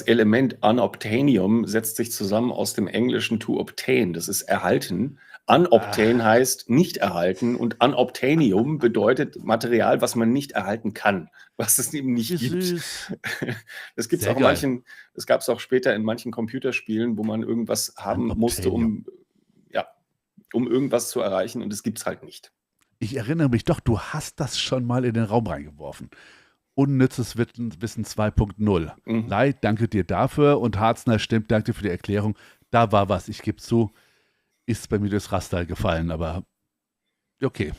Element Unobtainium setzt sich zusammen aus dem Englischen to obtain. Das ist erhalten. Unobtain heißt nicht erhalten und Unobtainium bedeutet Material, was man nicht erhalten kann, was es eben nicht Wie gibt. süß. Das gibt's Sehr auch in geil. manchen, das gab es auch später in manchen Computerspielen, wo man irgendwas haben musste, um irgendwas zu erreichen und es gibt's halt nicht. Ich erinnere mich doch, du hast das schon mal in den Raum reingeworfen. Unnützes Wissen 2.0. Mhm. Lai, danke dir dafür und Harzner stimmt, danke für die Erklärung. Da war was, ich gebe zu, ist bei mir durchs Raster gefallen, aber okay,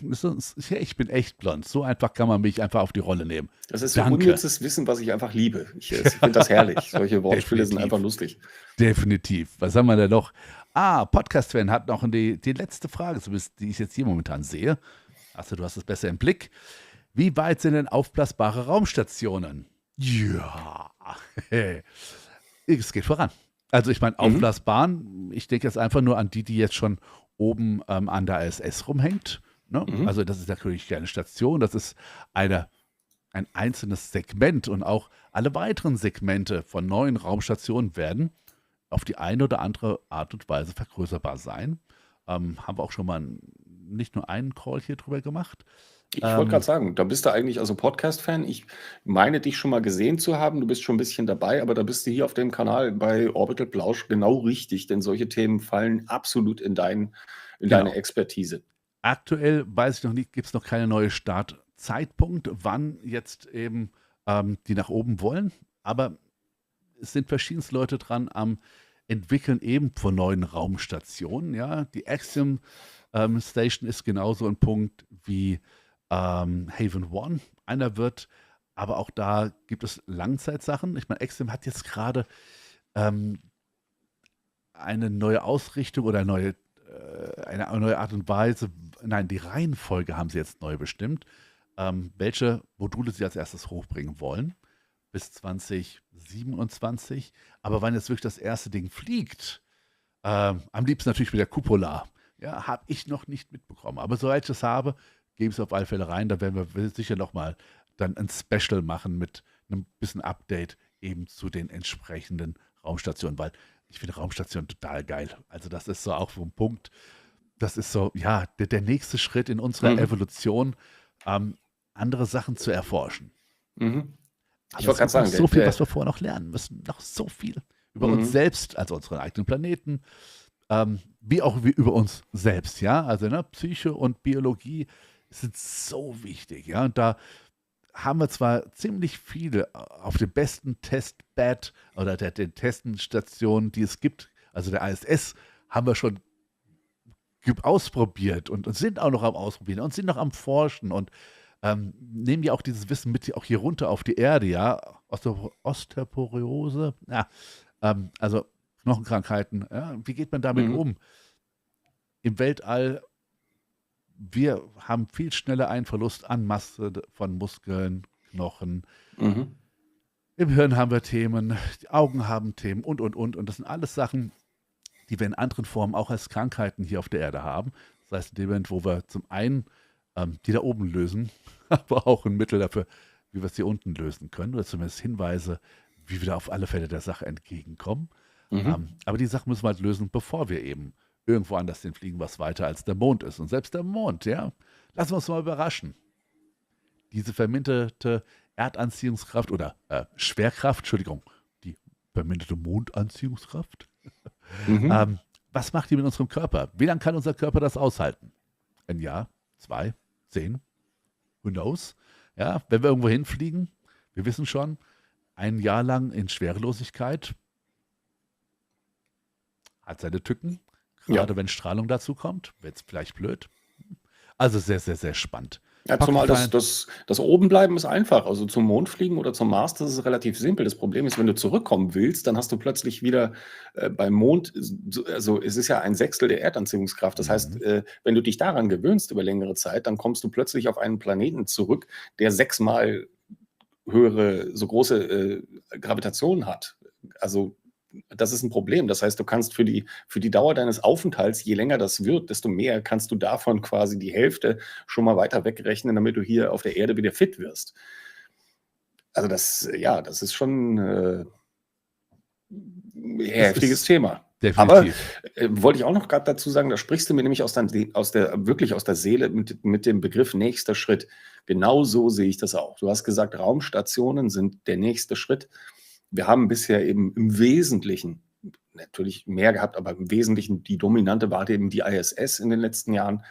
ich bin echt blond. So einfach kann man mich einfach auf die Rolle nehmen. Das ist so Danke. unnützes Wissen, was ich einfach liebe. Ich finde das herrlich. Solche Wortspiele sind Definitiv. einfach lustig. Definitiv. Was haben wir da noch? Podcast-Fan hat noch die letzte Frage, zumindest die ich jetzt hier momentan sehe. Achso, du hast es besser im Blick. Wie weit sind denn aufblasbare Raumstationen? Ja, es geht voran. Also ich meine, aufblasbaren, ich denke jetzt einfach nur an die jetzt schon oben an der ISS rumhängt. Ne? Also das ist natürlich keine Station, das ist ein einzelnes Segment und auch alle weiteren Segmente von neuen Raumstationen werden auf die eine oder andere Art und Weise vergrößerbar sein. Haben wir auch schon mal nicht nur einen Call hier drüber gemacht. Ich wollte gerade sagen, da bist du eigentlich also Podcast-Fan. Ich meine, dich schon mal gesehen zu haben. Du bist schon ein bisschen dabei, aber da bist du hier auf dem Kanal bei Orbital Plausch genau richtig, denn solche Themen fallen absolut in deine Expertise. Aktuell weiß ich noch nicht, gibt es noch keine neue Startzeitpunkt, wann jetzt eben die nach oben wollen. Aber es sind verschiedenste Leute dran am Entwickeln eben von neuen Raumstationen. Ja, die Axiom Station ist genauso ein Punkt wie Haven One einer wird, aber auch da gibt es Langzeitsachen. Ich meine, Axiom hat jetzt gerade eine neue Ausrichtung oder eine neue Art und Weise, nein, die Reihenfolge haben sie jetzt neu bestimmt, welche Module sie als erstes hochbringen wollen, bis 2027. Aber wann jetzt wirklich das erste Ding fliegt, am liebsten natürlich mit der Cupola, ja, habe ich noch nicht mitbekommen. Aber soweit ich das habe, gebe ich es auf alle Fälle rein. Da werden wir sicher nochmal dann ein Special machen mit einem bisschen Update eben zu den entsprechenden Raumstationen, weil ich finde Raumstationen total geil. Also das ist so auch so ein Punkt, das ist so, ja, der nächste Schritt in unserer Evolution, andere Sachen zu erforschen. Ich wollte gerade sagen, so viel, was wir vorher noch lernen müssen. Noch so viel über uns selbst, also unseren eigenen Planeten, wie auch über uns selbst, ja. Also Psyche und Biologie sind so wichig, ja. Und da haben wir zwar ziemlich viele auf dem besten Testbed oder den Teststationen, die es gibt, also der ISS, haben wir schon ausprobiert und sind auch noch am Ausprobieren und sind noch am Forschen und nehmen ja auch dieses Wissen mit auch hier runter auf die Erde, ja. Osteoporose, ja, also Knochenkrankheiten, ja. Wie geht man damit um? Im Weltall, wir haben viel schneller einen Verlust an Masse von Muskeln, Knochen. Im Hirn haben wir Themen, die Augen haben Themen und. Und das sind alles Sachen, die wir in anderen Formen auch als Krankheiten hier auf der Erde haben. Das heißt, in dem Moment, wo wir zum einen die da oben lösen, aber auch ein Mittel dafür, wie wir es hier unten lösen können, oder zumindest Hinweise, wie wir da auf alle Fälle der Sache entgegenkommen. Aber die Sache müssen wir halt lösen, bevor wir eben irgendwo anders hinfliegen, was weiter als der Mond ist. Und selbst der Mond, ja, lassen wir uns mal überraschen. Diese verminterte Erdanziehungskraft oder Schwerkraft, Entschuldigung, die verminderte Mondanziehungskraft. Mhm. Was macht die mit unserem Körper? Wie lange kann unser Körper das aushalten? Ein Jahr, 2, 10, who knows? Ja, wenn wir irgendwo hinfliegen, wir wissen schon, ein Jahr lang in Schwerelosigkeit hat seine Tücken. Ja. Gerade wenn Strahlung dazu kommt, wird es vielleicht blöd. Also sehr, sehr, sehr spannend. Ja, zumal das Obenbleiben ist einfach. Also zum Mond fliegen oder zum Mars, das ist relativ simpel. Das Problem ist, wenn du zurückkommen willst, dann hast du plötzlich wieder beim Mond, also es ist ja ein Sechstel der Erdanziehungskraft. Das heißt, wenn du dich daran gewöhnst über längere Zeit, dann kommst du plötzlich auf einen Planeten zurück, der 6-mal höhere, so große Gravitation hat. Also das ist ein Problem. Das heißt, du kannst für die Dauer deines Aufenthalts, je länger das wird, desto mehr kannst du davon quasi die Hälfte schon mal weiter wegrechnen, damit du hier auf der Erde wieder fit wirst. Also das ist schon ein heftiges Thema. Definitiv. Aber wollte ich auch noch gerade dazu sagen, da sprichst du mir nämlich wirklich aus der Seele mit dem Begriff nächster Schritt. Genau so sehe ich das auch. Du hast gesagt, Raumstationen sind der nächste Schritt. Wir haben bisher eben im Wesentlichen, natürlich mehr gehabt, aber im Wesentlichen die dominante war eben die ISS in den letzten Jahren.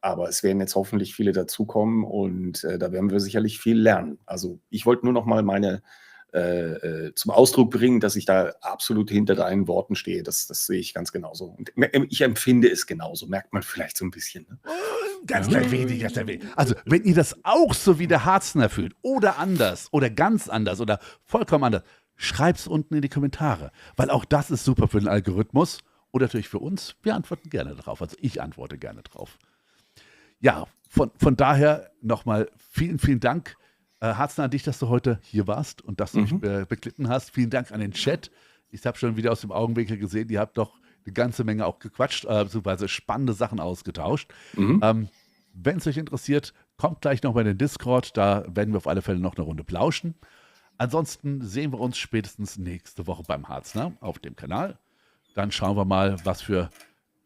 Aber es werden jetzt hoffentlich viele dazukommen und da werden wir sicherlich viel lernen. Also ich wollte nur noch mal meine zum Ausdruck bringen, dass ich da absolut hinter deinen Worten stehe. Das sehe ich ganz genauso. Und ich empfinde es genauso, merkt man vielleicht so ein bisschen. Ne? Ganz klein wenig, ganz klein wenig. Also, wenn ihr das auch so wie der Harzner fühlt oder anders oder ganz anders oder vollkommen anders, schreibt es unten in die Kommentare, weil auch das ist super für den Algorithmus und natürlich für uns. Wir antworten gerne drauf, also ich antworte gerne drauf. Ja, von daher nochmal vielen, vielen Dank, Harzner, an dich, dass du heute hier warst und dass du mich beglitten hast. Vielen Dank an den Chat. Ich habe schon wieder aus dem Augenwinkel gesehen, ihr habt doch eine ganze Menge auch gequatscht, beziehungsweise spannende Sachen ausgetauscht. Wenn es euch interessiert, kommt gleich noch mal in den Discord, da werden wir auf alle Fälle noch eine Runde plauschen. Ansonsten sehen wir uns spätestens nächste Woche beim Harzner auf dem Kanal. Dann schauen wir mal, was für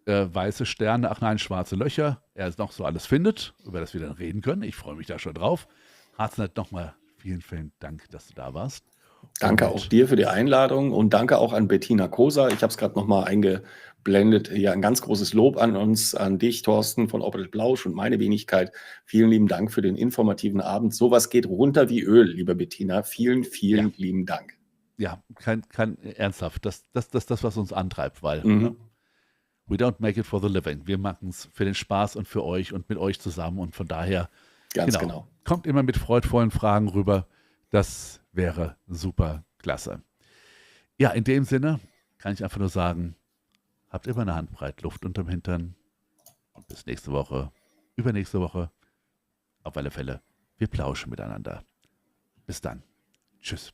weiße Sterne, ach nein, schwarze Löcher er noch so alles findet, über das wir dann reden können. Ich freue mich da schon drauf. Harzner, nochmal vielen, vielen Dank, dass du da warst. Danke auch dir für die Einladung und danke auch an Bettina Koser. Ich habe es gerade nochmal eingeblendet. Hier ein ganz großes Lob an uns, an dich, Thorsten von Opel Plausch und meine Wenigkeit. Vielen lieben Dank für den informativen Abend. Sowas geht runter wie Öl, liebe Bettina. Vielen, vielen lieben Dank. Ja, kein ernsthaft. Das ist das, was uns antreibt, weil we don't make it for the living. Wir machen es für den Spaß und für euch und mit euch zusammen und von daher Ganz genau. Kommt immer mit freudvollen Fragen rüber. Das wäre super klasse. Ja, in dem Sinne kann ich einfach nur sagen, habt immer eine Handbreit Luft unterm Hintern und bis nächste Woche, übernächste Woche. Auf alle Fälle, wir plauschen miteinander. Bis dann. Tschüss.